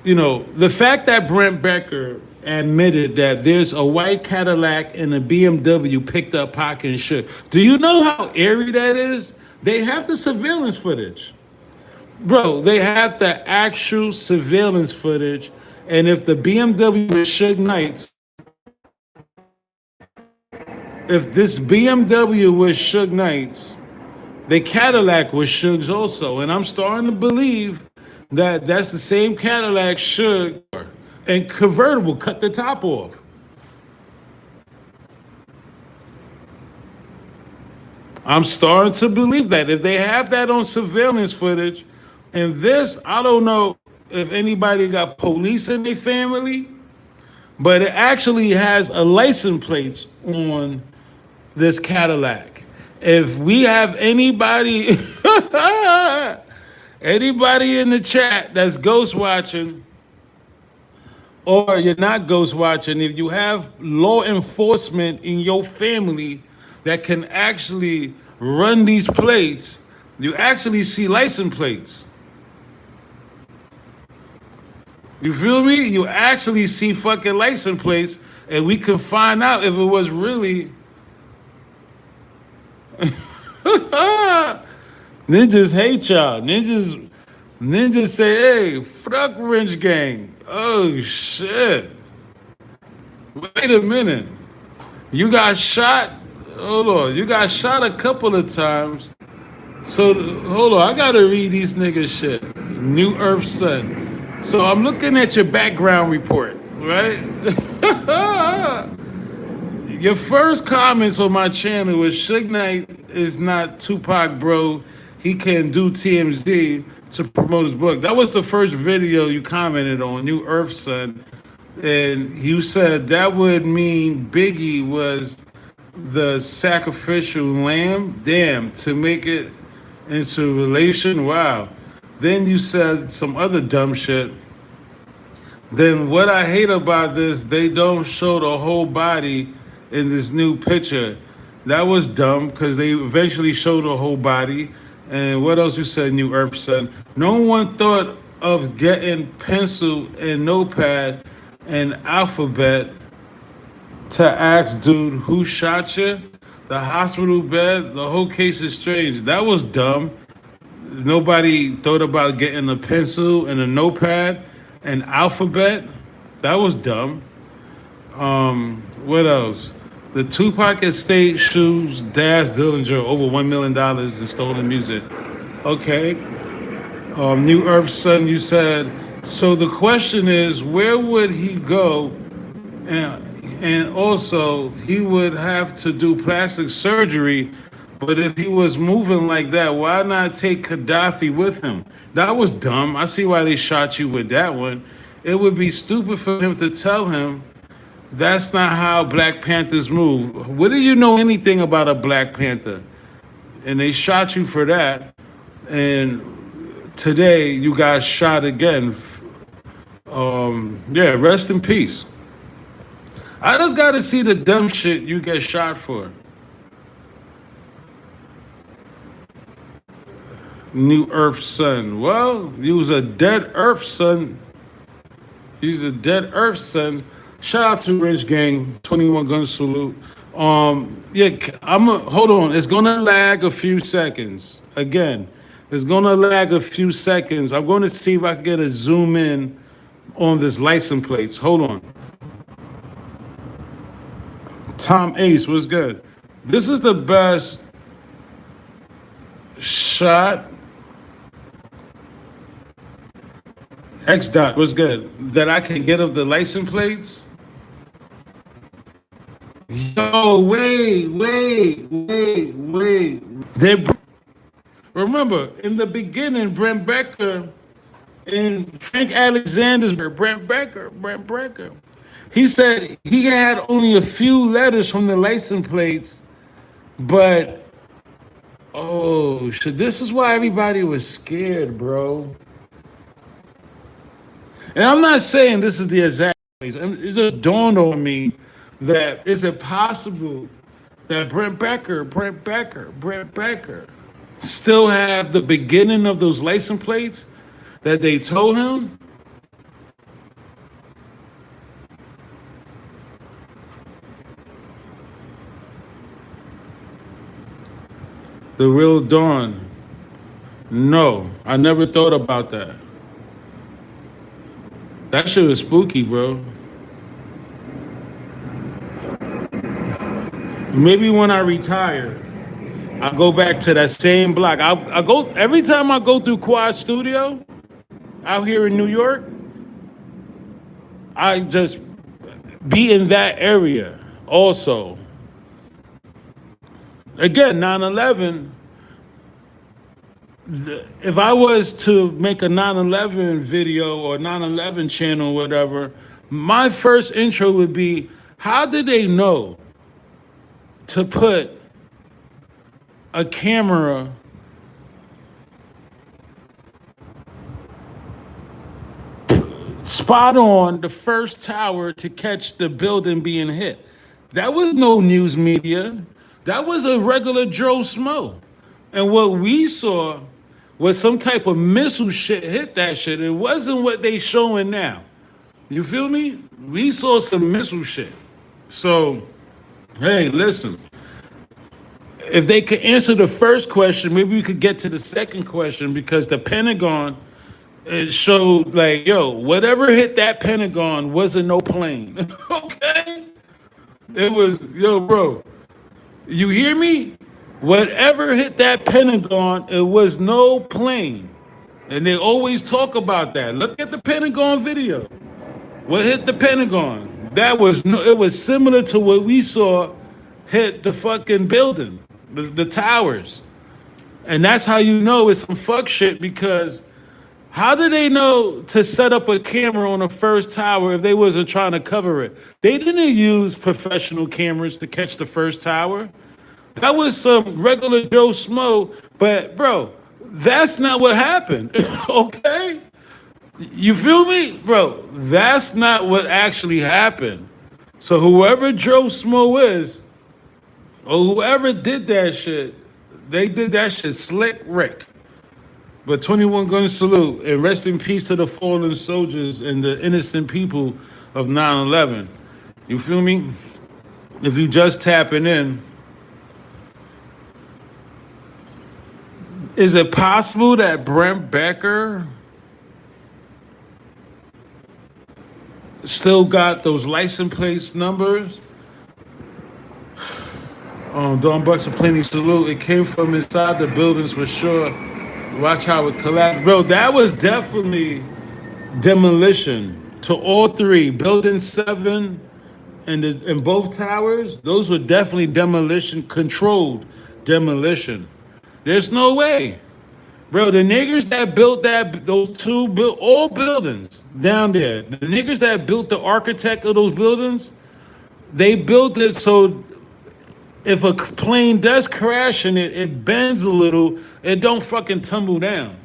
the fact that Brent Becker admitted that there's a white Cadillac and a BMW picked up Pac and Suge. Do you know how eerie that is? They have the surveillance footage. Bro, they have the actual surveillance footage. And if the BMW was Suge Knight's, if this BMW was Suge Knight's, the Cadillac was Suge's also. And I'm starting to believe that that's the same Cadillac Suge and convertible, cut the top off. I'm starting to believe that. If they have that on surveillance footage, and this, I don't know if anybody got police in their family, but it actually has a license plate on this Cadillac. If we have anybody, anybody in the chat that's ghost watching, or you're not ghost watching, if you have law enforcement in your family that can actually run these plates, you actually see license plates. You feel me? You actually see fucking license plates, and we can find out if it was really. Ninjas hate y'all. Ninjas say, hey, fuck Wrench Gang. Oh, shit. Wait a minute. You got shot? Hold on. You got shot a couple of times. So, hold on. I got to read these niggas shit. New Earth Sun. So, I'm looking at your background report, right? Your first comments on my channel was Suge Knight is not Tupac, bro. He can do TMZ to promote his book. That was the first video you commented on, New Earth Son. And you said that would mean Biggie was the sacrificial lamb. Damn, to make it into relation. Wow. Then you said some other dumb shit. Then what I hate about this, they don't show the whole body in this new picture. That was dumb because they eventually showed the whole body. And what else you said, New Earth Son? No one thought of getting pencil and notepad and alphabet to ask dude who shot you? The hospital bed, the whole case is strange. That was dumb. Nobody thought about getting a pencil and a notepad and alphabet. That was dumb. What else? The Tupac estate sues Daz Dillinger over $1 million in stolen music. Okay. New Earth Son, you said. So the question is, where would he go? And also, he would have to do plastic surgery. But if he was moving like that, why not take Gaddafi with him? That was dumb. I see why they shot you with that one. It would be stupid for him to tell him that's not how Black Panthers move. What do you know anything about a Black Panther? And they shot you for that. And today you got shot again. Rest in peace. I just gotta see the dumb shit you get shot for. New Earth son. Well, he was a dead Earth son. He's a dead Earth son. Shout out to Rich Gang, 21 gun salute. Yeah, hold on. It's gonna lag a few seconds. Again, it's gonna lag a few seconds. I'm gonna see if I can get a zoom in on this license plates. Hold on. Tom Ace, what's good? This is the best shot. X dot, what's good? That I can get of the license plates. Yo, wait. They remember in the beginning, Brent Becker and Frank Alexander's Brent Becker. He said he had only a few letters from the license plates, but oh shit, this is why everybody was scared, bro. And I'm not saying this is the exact place. It just dawned on me that is it possible that Brent Becker still have the beginning of those license plates that they told him? The real Dawn. No, I never thought about that. That shit was spooky, bro. Maybe when I retire, I go back to that same block. I go every time I go through Quad Studio out here in New York. I just be in that area also. Again, 9/11. If I was to make a 9/11 video or 9/11 channel or whatever, my first intro would be, how did they know to put a camera spot on the first tower to catch the building being hit? That was no news media. That was a regular Joe Smo. And what we saw was some type of missile shit hit that shit. It wasn't what they showing now. You feel me? We saw some missile shit. So, hey, listen. If they could answer the first question, maybe we could get to the second question, because the Pentagon, it showed like, yo, whatever hit that Pentagon wasn't no plane. Okay? It was, yo, bro, you hear me? Whatever hit that Pentagon, it was no plane. And they always talk about that. Look at the Pentagon video. What hit the Pentagon? That was no, it was similar to what we saw hit the fucking building, the towers. And that's how you know it's some fuck shit, because how did they know to set up a camera on the first tower if they wasn't trying to cover it? They didn't use professional cameras to catch the first tower. That was some regular Joe Smo, but bro, that's not what happened. Okay? You feel me? Bro, that's not what actually happened. So whoever Joe Smo is, or whoever did that shit, they did that shit slick Rick. But 21 gun salute, and rest in peace to the fallen soldiers and the innocent people of 9/11. You feel me? If you just tapping in, is it possible that Brent Becker still got those license plates numbers? Don Bucks and Plenty salute. It came from inside the buildings for sure. Watch how it collapsed. Bro, that was definitely demolition to all three. Building 7 and both towers, those were definitely demolition, controlled demolition. There's no way. Bro, the niggers that built all buildings down there, the niggers that built the architect of those buildings, they built it so if a plane does crash and it bends a little, it don't fucking tumble down.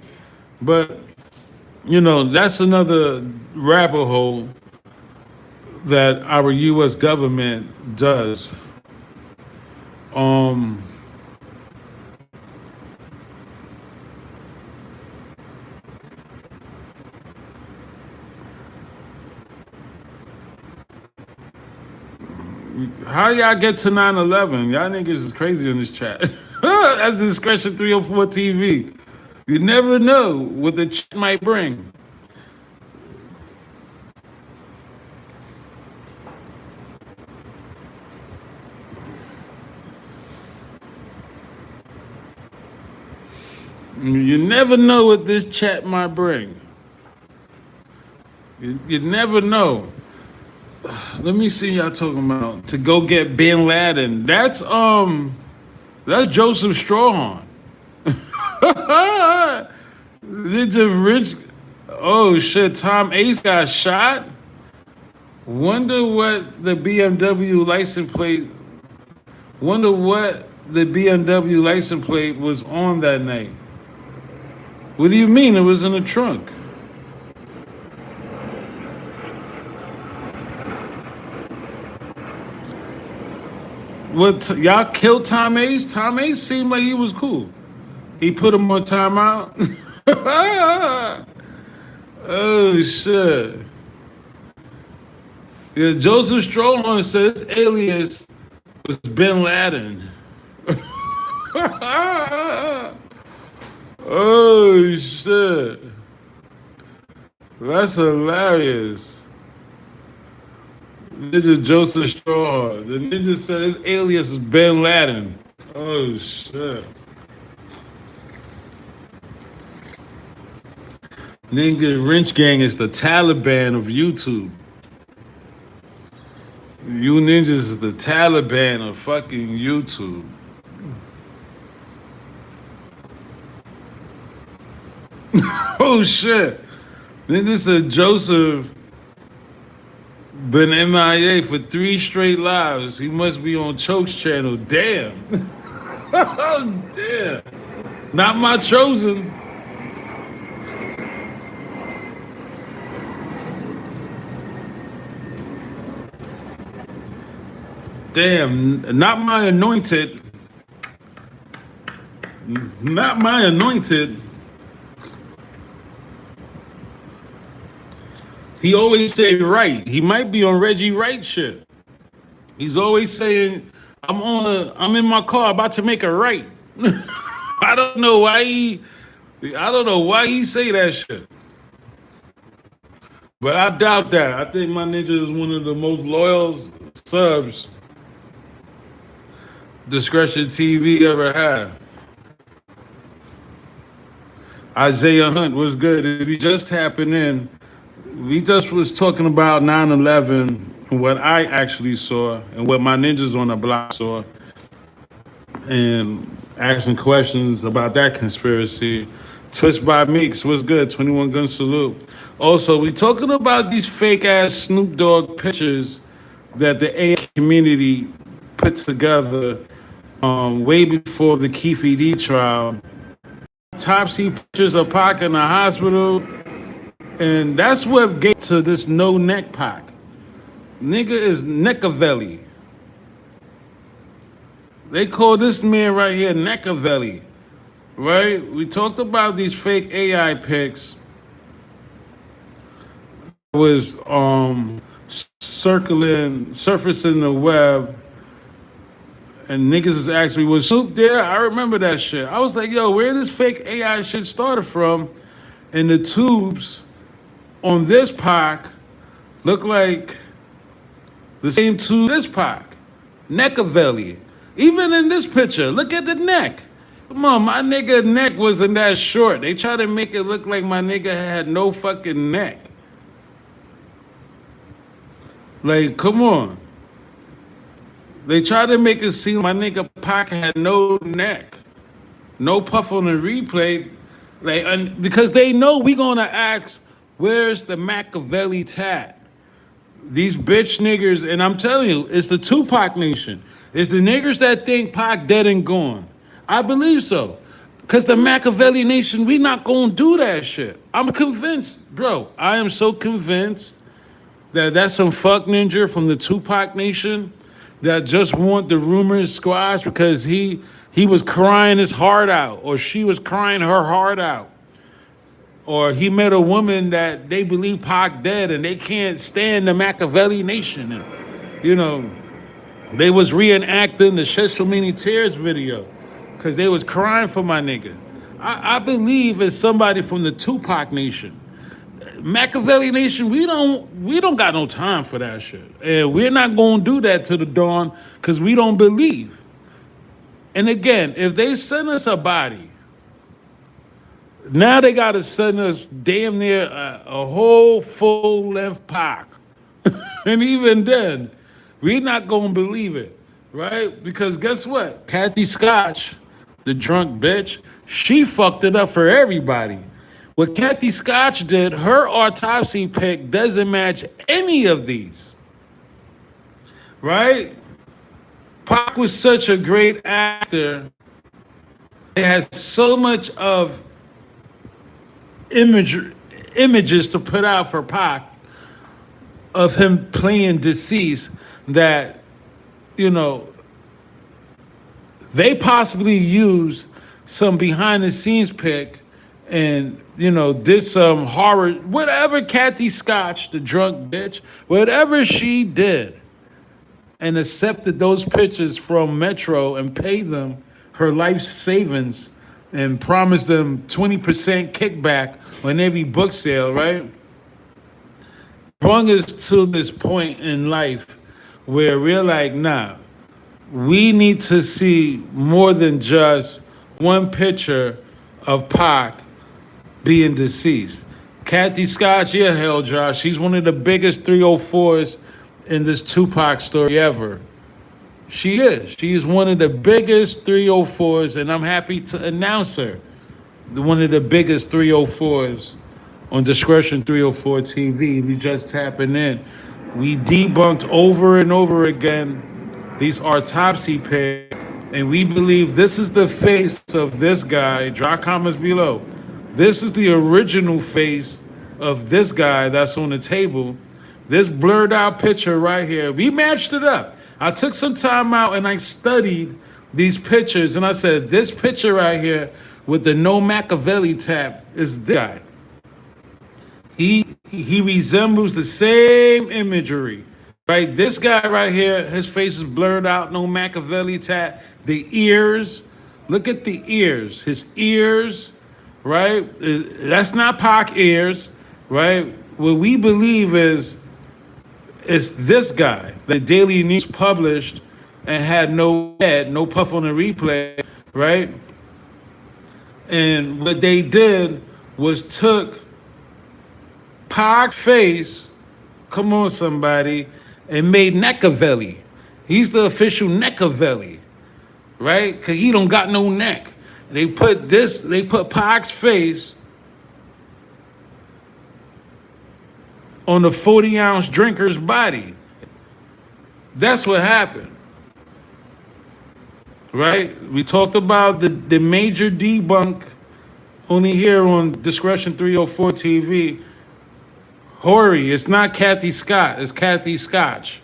But, you know, that's another rabbit hole. that our U.S. government does. Um, how y'all get to 9/11? Y'all niggas is crazy in this chat. That's Discretion 304 TV. You never know what the chat might bring. You never know what this chat might bring. You never know. Let me see y'all talking about to go get Bin Laden. That's Joseph Strawhorn. Ninja Rich. Oh shit! Tom Ace got shot. Wonder what the BMW license plate. Wonder what the BMW license plate was on that night. What do you mean it was in the trunk? Y'all killed Tom Ace? Tom Ace seemed like he was cool. He put him on timeout. Oh shit. Yeah, Joseph Strollhorn says alias was Bin Laden. Oh shit. That's hilarious. Ninja Joseph Strawhorn. The ninja says his alias is Bin Laden. Oh shit. Nigga Wrench Gang is the Taliban of YouTube. You ninjas is the Taliban of fucking YouTube. Oh shit. Then this is Joseph been MIA for 3 straight lives. He must be on Choke's channel. Damn. Oh damn. Not my chosen. Damn, not my anointed. Not my anointed. He always say right. He might be on Reggie Wright shit. He's always saying, I'm in my car about to make a right. I don't know why he say that shit. But I doubt that. I think my ninja is one of the most loyal subs Discretion TV ever had. Isaiah Hunt was good. If he just tapping in, we just was talking about 9/11 and what I actually saw and what my ninjas on the block saw and asking questions about that conspiracy. Twist by Meeks was good. 21 gun salute. Also, we talking about these fake ass Snoop Dogg pictures that the AI community put together way before the Keefe trial. Autopsy pictures of Pac in the hospital. And that's what gave to this no neck Pac. Nigga is Neckavelli. They call this man right here Neckavelli. Right? We talked about these fake AI pics. Was surfacing the web. And niggas is asking me, was Snoop there? I remember that shit. I was like, yo, where this fake AI shit started from? And the tubes on this Pac look like the same tube this Pac. Neckavelli. Even in this picture, look at the neck. Come on, my nigga neck wasn't that short. They try to make it look like my nigga had no fucking neck. Like, come on. They try to make it seem my nigga Pac had no neck. No puff on the replay. Like, because they know we gonna ask, where's the Machiavelli tat? These bitch niggers, and I'm telling you, it's the Tupac nation. It's the niggers that think Pac dead and gone. I believe so. Because the Machiavelli nation, we not gonna do that shit. I'm convinced, bro. I am so convinced That's some fuck ninja from the Tupac Nation that just want the rumors squashed because he was crying his heart out, or she was crying her heart out, or he met a woman that they believe Pac dead and they can't stand the Machiavelli Nation, and you know they was reenacting the Shed So Many Tears video because they was crying for my nigga. I believe it's somebody from the Tupac Nation. Machiavelli Nation, we don't got no time for that shit. And we're not gonna do that to the dawn because we don't believe. And again, if they send us a body, now they gotta send us damn near a whole full length Pac. And even then, we're not gonna believe it, right? Because guess what? Kathy Scotch, the drunk bitch, she fucked it up for everybody. What Kathy Scotch did, her autopsy pic doesn't match any of these, right? Pac was such a great actor. It has so much of images to put out for Pac of him playing deceased that, you know, they possibly used some behind the scenes pic and, you know, did some horror, whatever Kathy Scotch, the drunk bitch, whatever she did, and accepted those pictures from Metro and paid them her life savings and promised them 20% kickback on every book sale, right? Brought us to this point in life where we're like, nah, we need to see more than just one picture of Pac being deceased. Kathy Scotch, yeah, hell, Josh, she's one of the biggest 304s in this Tupac story ever. She is. She is one of the biggest 304s, and I'm happy to announce her. One of the biggest 304s on Discretion 304 TV. We just tapping in. We debunked over and over again these autopsy pics, and we believe this is the face of this guy. Drop comments below. This is the original face of this guy that's on the table. This blurred out picture right here, we matched it up. I took some time out and I studied these pictures, and I said, this picture right here with the no Machiavelli tap is this guy. He resembles the same imagery, right? This guy right here, his face is blurred out, no Machiavelli tap. The ears, look at the ears. His ears, right? That's not Pac ears, right? What we believe is it's this guy that Daily News published and had no head, no puff on the replay, right? And what they did was took Pac face, come on somebody, and made Machiavelli. He's the official Machiavelli, right? Because he don't got no neck. They put Pac's face on the 40-ounce drinker's body. That's what happened, right? We talked about the major debunk only here on Discretion 304 TV. Hori, it's not Kathy Scott, it's Kathy Scotch.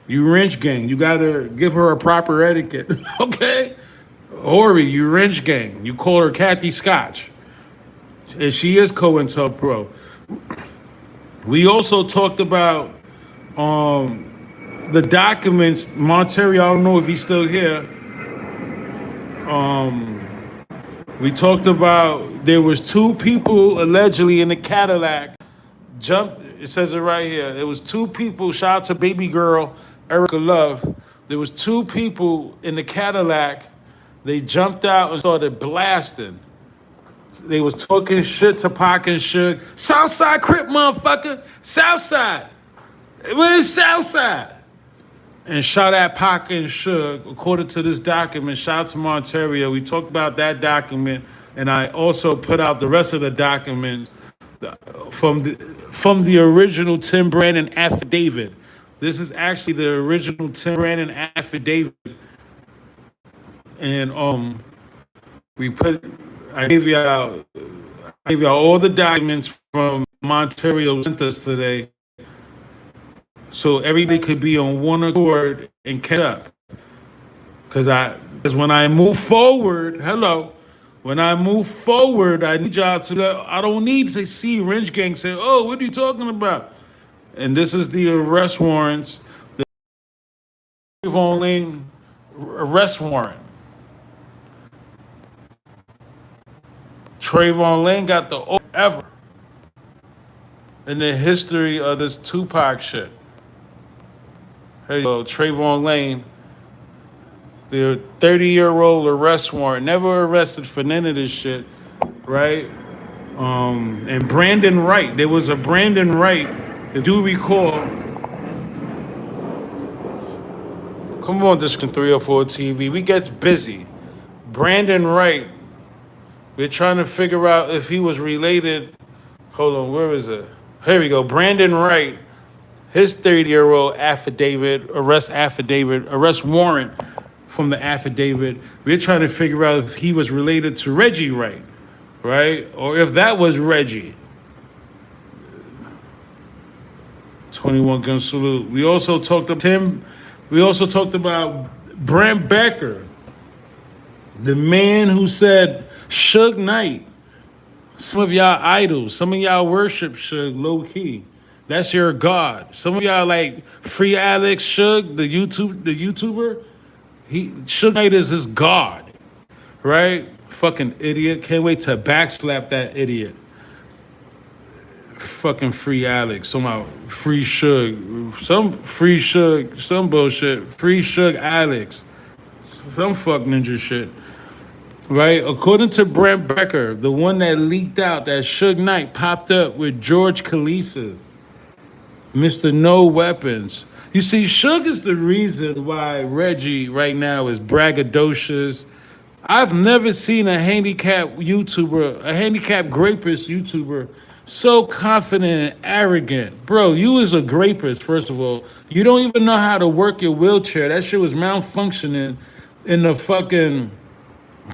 You wrench gang, you gotta give her a proper etiquette, okay? Hori, you wrench gang, you call her Kathy Scotch. And she is COINTELPRO. We also talked about the documents. Monterey, I don't know if he's still here. We talked about there was two people allegedly in the Cadillac jumped. It says it right here. There was two people. Shout out to baby girl Erica Love. There was two people in the Cadillac. They jumped out and started blasting. They was talking shit to Pac and Suge. Southside Crip, motherfucker. Southside. Where's Southside? And shot at Pac and Suge, according to this document. Shout out to Monterio. We talked about that document, and I also put out the rest of the documents from the original Tim Brandon affidavit. This is actually the original Tim Brandon affidavit. And I gave y'all all the documents from Monterio sent us today. so everybody could be on one accord and catch up. Because when I move forward, when I move forward, I need y'all to. I don't need to see Wrench Gang say, "Oh, what are you talking about?" And this is the arrest warrants, the Trayvon Lane arrest warrant. Trayvon Lane got the ever in the history of this Tupac shit. Hey, yo, Trayvon Lane, the 30-year-old arrest warrant, never arrested for none of this shit, right? And Brandon Wright, there was a Brandon Wright, if you recall. Come on, this 304 TV, we get busy. Brandon Wright, we're trying to figure out if he was related. Hold on, where is it? Here we go. Brandon Wright, his 30-year-old arrest warrant from the affidavit. We're trying to figure out if he was related to Reggie Wright, right? Or if that was Reggie. 21 gun salute. We also talked about Brent Becker, the man who said Suge Knight. Some of y'all idols, some of y'all worship Suge low key. That's your God. Some of y'all like Free Alex Suge, the YouTuber. Suge Knight is his God, right? Fucking idiot. Can't wait to backslap that idiot. Fucking Free Alex. Somehow Free Suge. Some Free Suge. Some bullshit. Free Suge Alex. Some fuck ninja shit. Right? According to Brent Becker, the one that leaked out that Suge Knight popped up with George Khaleesi's Mr. No Weapons. You see, Suge is the reason why Reggie right now is braggadocious. I've never seen a handicapped YouTuber, a handicapped grapist YouTuber so confident and arrogant. Bro, you is a grapist, first of all. You don't even know how to work your wheelchair. That shit was malfunctioning in the fucking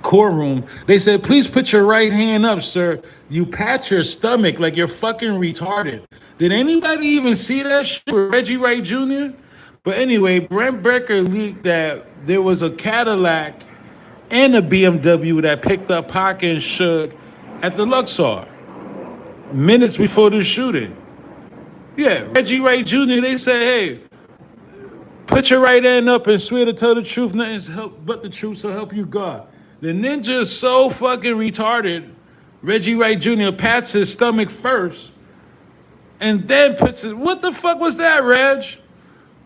courtroom. They said, please put your right hand up, sir. You pat your stomach like you're fucking retarded. Did anybody even see that shit with Reggie Wright Jr.? But anyway, Brent Becker leaked that there was a Cadillac and a BMW that picked up Pac and Suge at the Luxor minutes before the shooting. Yeah, Reggie Wright Jr., they said, hey, put your right hand up and swear to tell the truth, nothing's help but the truth, so help you God. The ninja is so fucking retarded. Reggie Wright Jr. pats his stomach first and then puts it. What the fuck was that, Reg?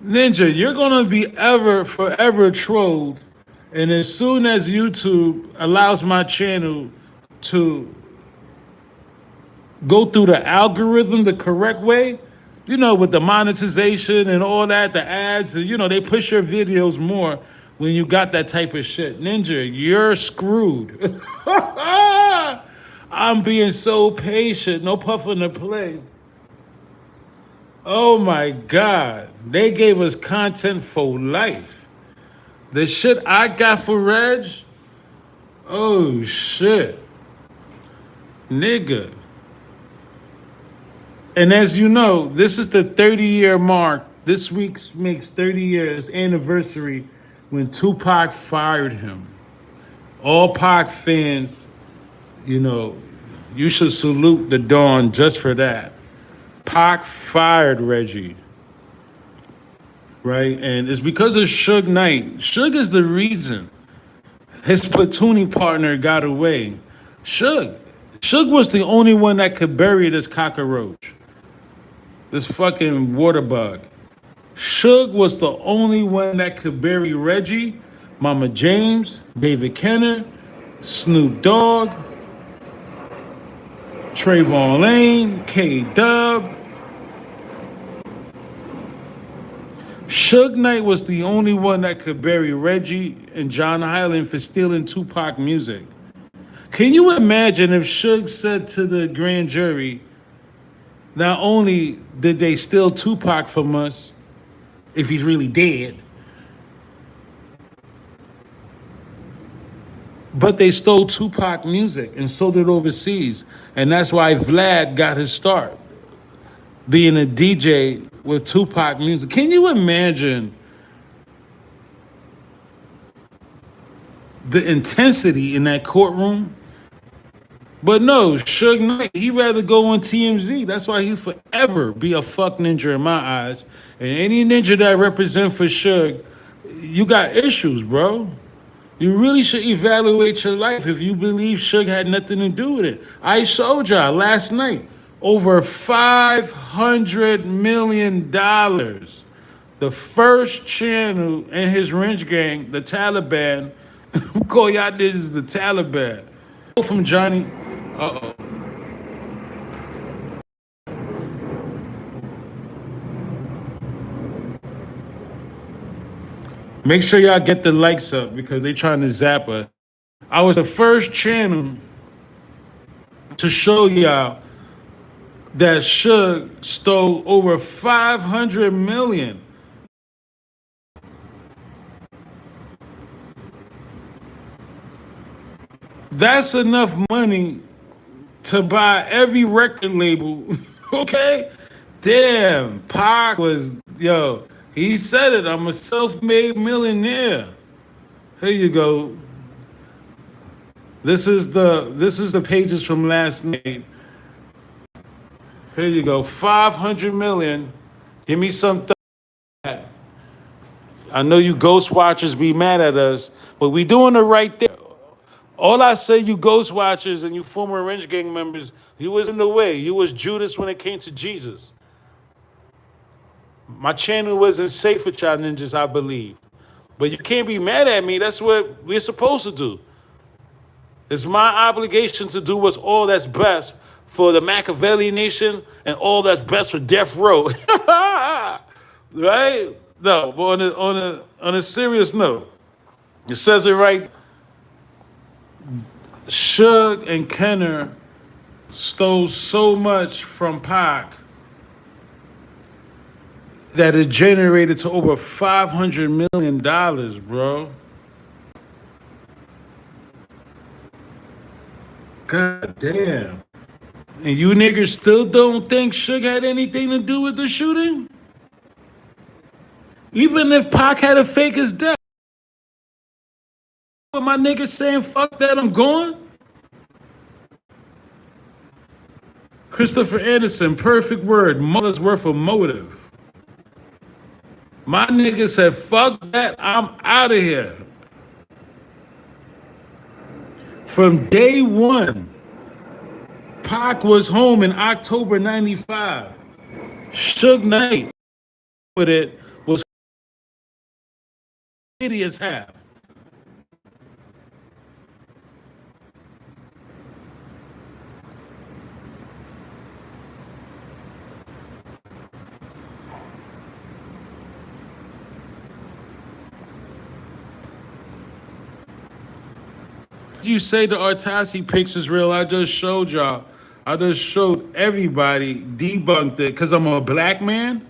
Ninja, you're gonna be forever trolled. And as soon as YouTube allows my channel to go through the algorithm the correct way, you know, with the monetization and all that, the ads, and you know, they push your videos more when you got that type of shit. Ninja, you're screwed. I'm being so patient, no puffing to play. Oh my God, they gave us content for life. The shit I got for Reg, oh shit, nigga. And as you know, this is the 30-year mark. This week makes 30 years anniversary when Tupac fired him. All Pac fans, you know, you should salute the dawn just for that. Pac fired Reggie, right? And it's because of Suge Knight. Suge is the reason his platooning partner got away. Suge was the only one that could bury this cockroach, this fucking water bug. Suge was the only one that could bury Reggie, Mama James, David Kenner, Snoop Dogg, Trayvon Lane, K-Dub. Suge Knight was the only one that could bury Reggie and John Highland for stealing Tupac music. Can you imagine if Suge said to the grand jury, not only did they steal Tupac from us, if he's really dead, but they stole Tupac music and sold it overseas. And that's why Vlad got his start, being a DJ with Tupac music. Can you imagine the intensity in that courtroom? But no, Suge Knight, he'd rather go on TMZ. That's why he'll forever be a fuck ninja in my eyes. And any ninja that represent for Suge, you got issues, bro. You really should evaluate your life if you believe Suge had nothing to do with it. I showed y'all last night over $500 million. The first channel in his Wrench Gang, the Taliban, we call y'all niggas the Taliban. From Johnny. Uh-oh. Make sure y'all get the likes up because they trying to zap us. I was the first channel to show y'all that Suge stole over 500 million. That's enough money to buy every record label. Okay? Damn, Pac was, yo, he said it, I'm a self-made millionaire. Here you go. This is the pages from last night. Here you go. 500 million. Give me some that. I know you ghost watchers be mad at us, but we doing it right there. All I say, you ghost watchers and you former Wrench Gang members, you was in the way. You was Judas when it came to Jesus. My channel wasn't safe with y'all ninjas, I believe. But you can't be mad at me. That's what we're supposed to do. It's my obligation to do what's all that's best for the Machiavelli Nation and all that's best for Death Row. Right? No, but on a serious note, it says it right. Suge and Kenner stole so much from Pac that it generated to over $500 million, bro. God damn. And you niggas still don't think Suge had anything to do with the shooting? Even if Pac had to fake his death. With my niggas saying, fuck that, I'm going? Christopher Anderson, perfect word. Mother's worth of motive. My nigga said, fuck that, I'm out of here. From day one, Pac was home in October 95. Suge Knight with it was as half. You say the Autopsy pics is real. I just showed y'all. I just showed everybody, debunked it, because I'm a black man.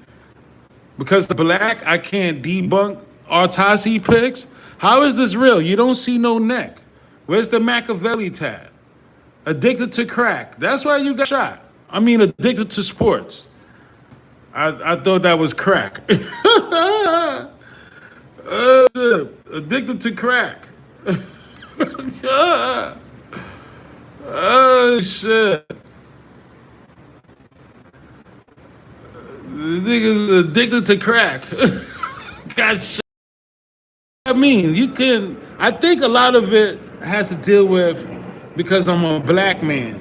Because the black, I can't debunk Autopsy pics. How is this real? You don't see no neck. Where's the Machiavelli tat? Addicted to crack. That's why you got shot. I mean, addicted to sports. I thought that was crack. Addicted to crack. Oh shit. The nigga's addicted to crack. God shit. I mean, I think a lot of it has to deal with because I'm a black man.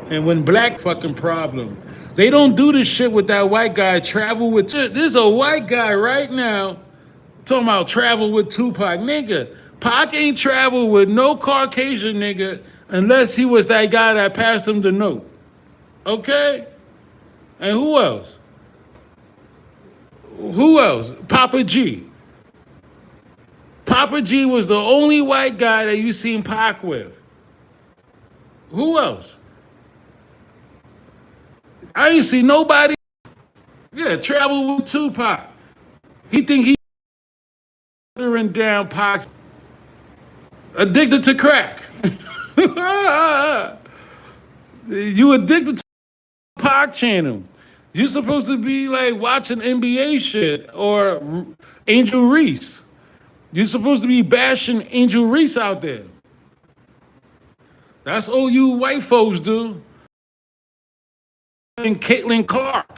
And when black fucking problem, they don't do this shit with that white guy travel with. There's a white guy right now talking about travel with Tupac. Nigga, Pac ain't travel with no Caucasian nigga unless he was that guy that passed him the note. Okay? And who else? Who else? Papa G. Papa G was the only white guy that you seen Pac with. Who else? I ain't see nobody. Yeah, travel with Tupac. He think he down Pac's addicted to crack. You addicted to Pac channel. You're supposed to be like watching NBA shit or Angel Reese. You're supposed to be bashing Angel Reese out there. That's all you white folks do. And Caitlin Clark.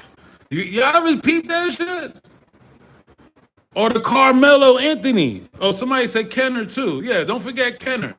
Y'all ever peep that shit? Or the Carmelo Anthony. Oh, somebody said Kenner too. Yeah, don't forget Kenner.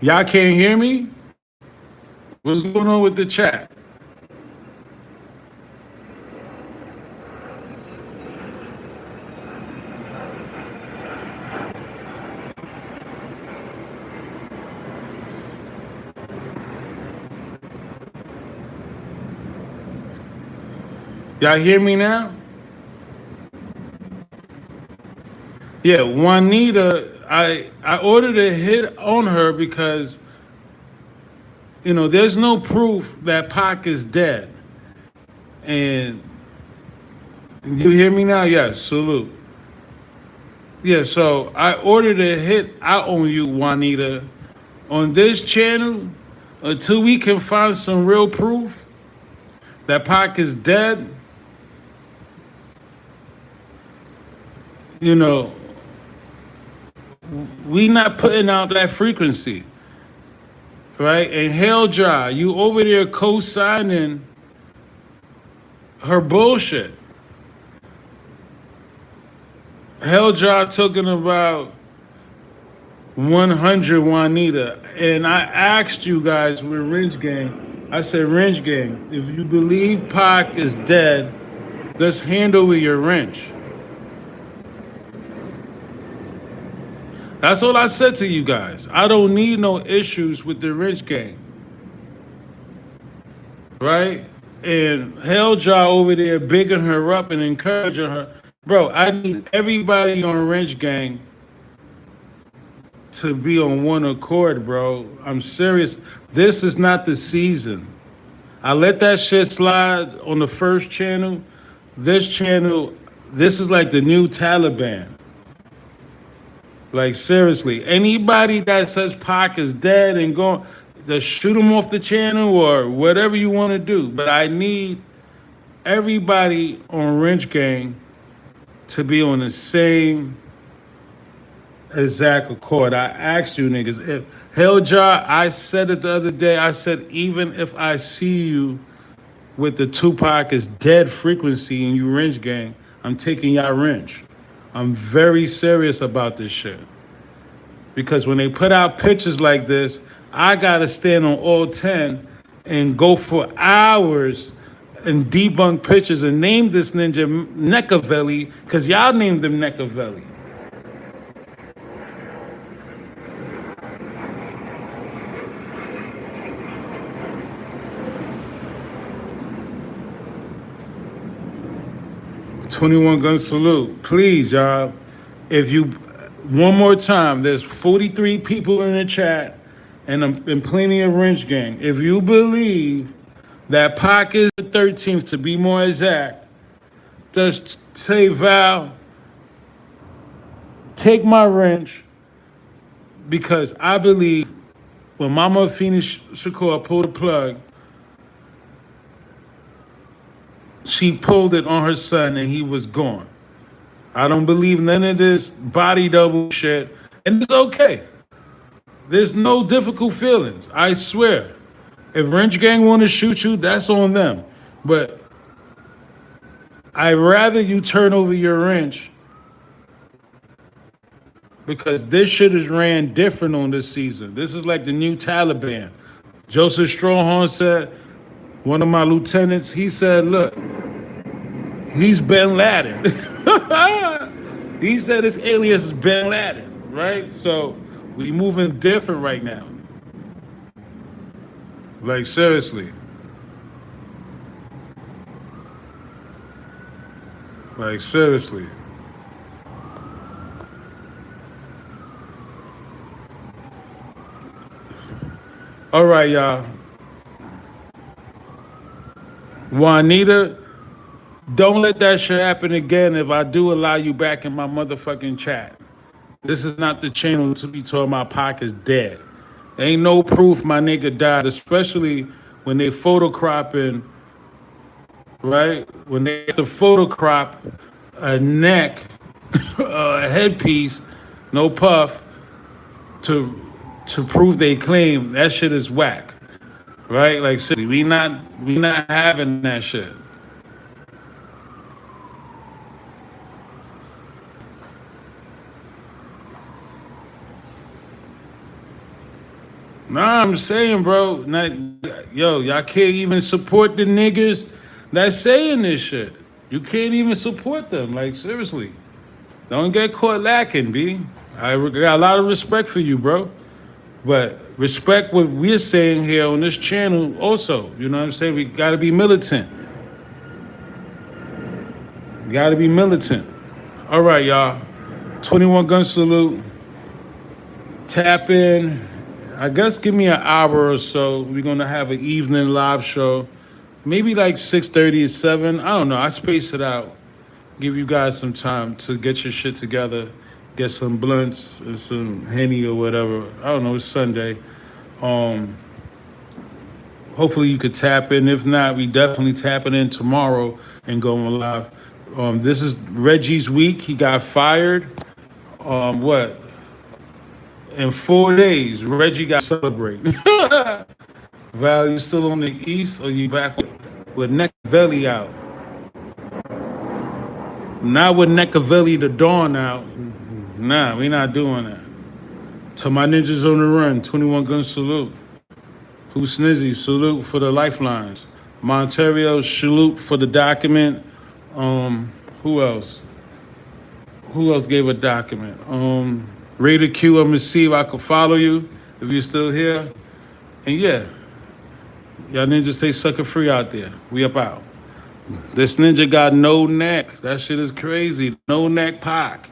Y'all can't hear me? What's going on with the chat? Y'all hear me now? Yeah, Juanita, I ordered a hit on her because, there's no proof that Pac is dead. And you hear me now? Yes, salute. Yeah, so I ordered a hit out on you, Juanita. On this channel, until we can find some real proof that Pac is dead, you know, we not putting out that frequency, right? And Hell Dry, you over there co-signing her bullshit. Hell Dry talking about 100 Juanita, and I asked you guys with Ringe Gang, I said, Ringe Gang, if you believe Pac is dead, just hand over your wrench. That's all I said to you guys. I don't need no issues with the Ringe Gang. Right? And Hell Jar over there bigging her up and encouraging her. Bro, I need everybody on Ringe Gang to be on one accord, bro. I'm serious. This is not the season. I let that shit slide on the first channel. This channel, this is like the new Taliban. Like, seriously, anybody that says Pac is dead and gone, just shoot him off the channel or whatever you want to do. But I need everybody on Ringe Gang to be on the same exact accord. I asked you niggas, if Hell Jar, I said it the other day, I said, even if I see you with the Tupac is dead frequency in you Ringe Gang, I'm taking y'all wrench. I'm very serious about this shit. Because when they put out pictures like this, I gotta stand on all 10 and go for hours and debunk pictures and name this ninja Neckavelli, because y'all named him Neckavelli. "21 gun salute." Please, y'all. If you, one more time, there's 43 people in the chat and plenty of Ringe Gang. If you believe that Pac is the 13th, to be more exact, just say, Val, take my wrench, because I believe when Mama finished Shakur pulled the plug, she pulled it on her son and he was gone. I don't believe none of this body double shit. And it's okay. There's no difficult feelings. I swear. If Ringe Gang want to shoot you, that's on them. But I'd rather you turn over your wrench, because this shit is ran different on this season. This is like the new Taliban. Joseph Strawhorn said, one of my lieutenants, he said, look, he's Bin Laden. He said his alias is Bin Laden, right? So we moving different right now. Like, seriously. Like, seriously. All right, y'all. Juanita, don't let that shit happen again if I do allow you back in my motherfucking chat. This is not the channel to be told my Pac is dead. Ain't no proof my nigga died, especially when they photocropping, right? When they have to photocrop a neck, a headpiece, no puff, to prove they claim, that shit is whack, right? Like, we not having that shit. Nah, I'm saying, bro. Y'all can't even support the niggas that's saying this shit. You can't even support them. Like, seriously. Don't get caught lacking, B. Got a lot of respect for you, bro. But respect what we're saying here on this channel also. You know what I'm saying? We gotta be militant. We gotta be militant. All right, y'all. 21 gun salute. Tap in. I guess give me an hour or so. We're gonna have an evening live show. Maybe like 6:30 or 7. I don't know. I space it out. Give you guys some time to get your shit together. Get some blunts and some Henny or whatever. I don't know. It's Sunday. Um, Hopefully you could tap in. If not, we definitely tapping in tomorrow and going live. This is Reggie's week. He got fired. What? In 4 days, Reggie got celebrated. Val, you still on the east or you back with Neckavelli out? Not with Neckavelli the Dawn out. Nah, we not doing that. To my ninjas on the run, 21 gun salute. Who's Snizzy? Salute for the lifelines. Monterio, salute for the document. Who else? Who else gave a document? Raider Q, I'm gonna see if I can follow you if you're still here. And yeah, y'all ninjas stay sucker free out there. We up out. This ninja got no neck. That shit is crazy. No neck Pac.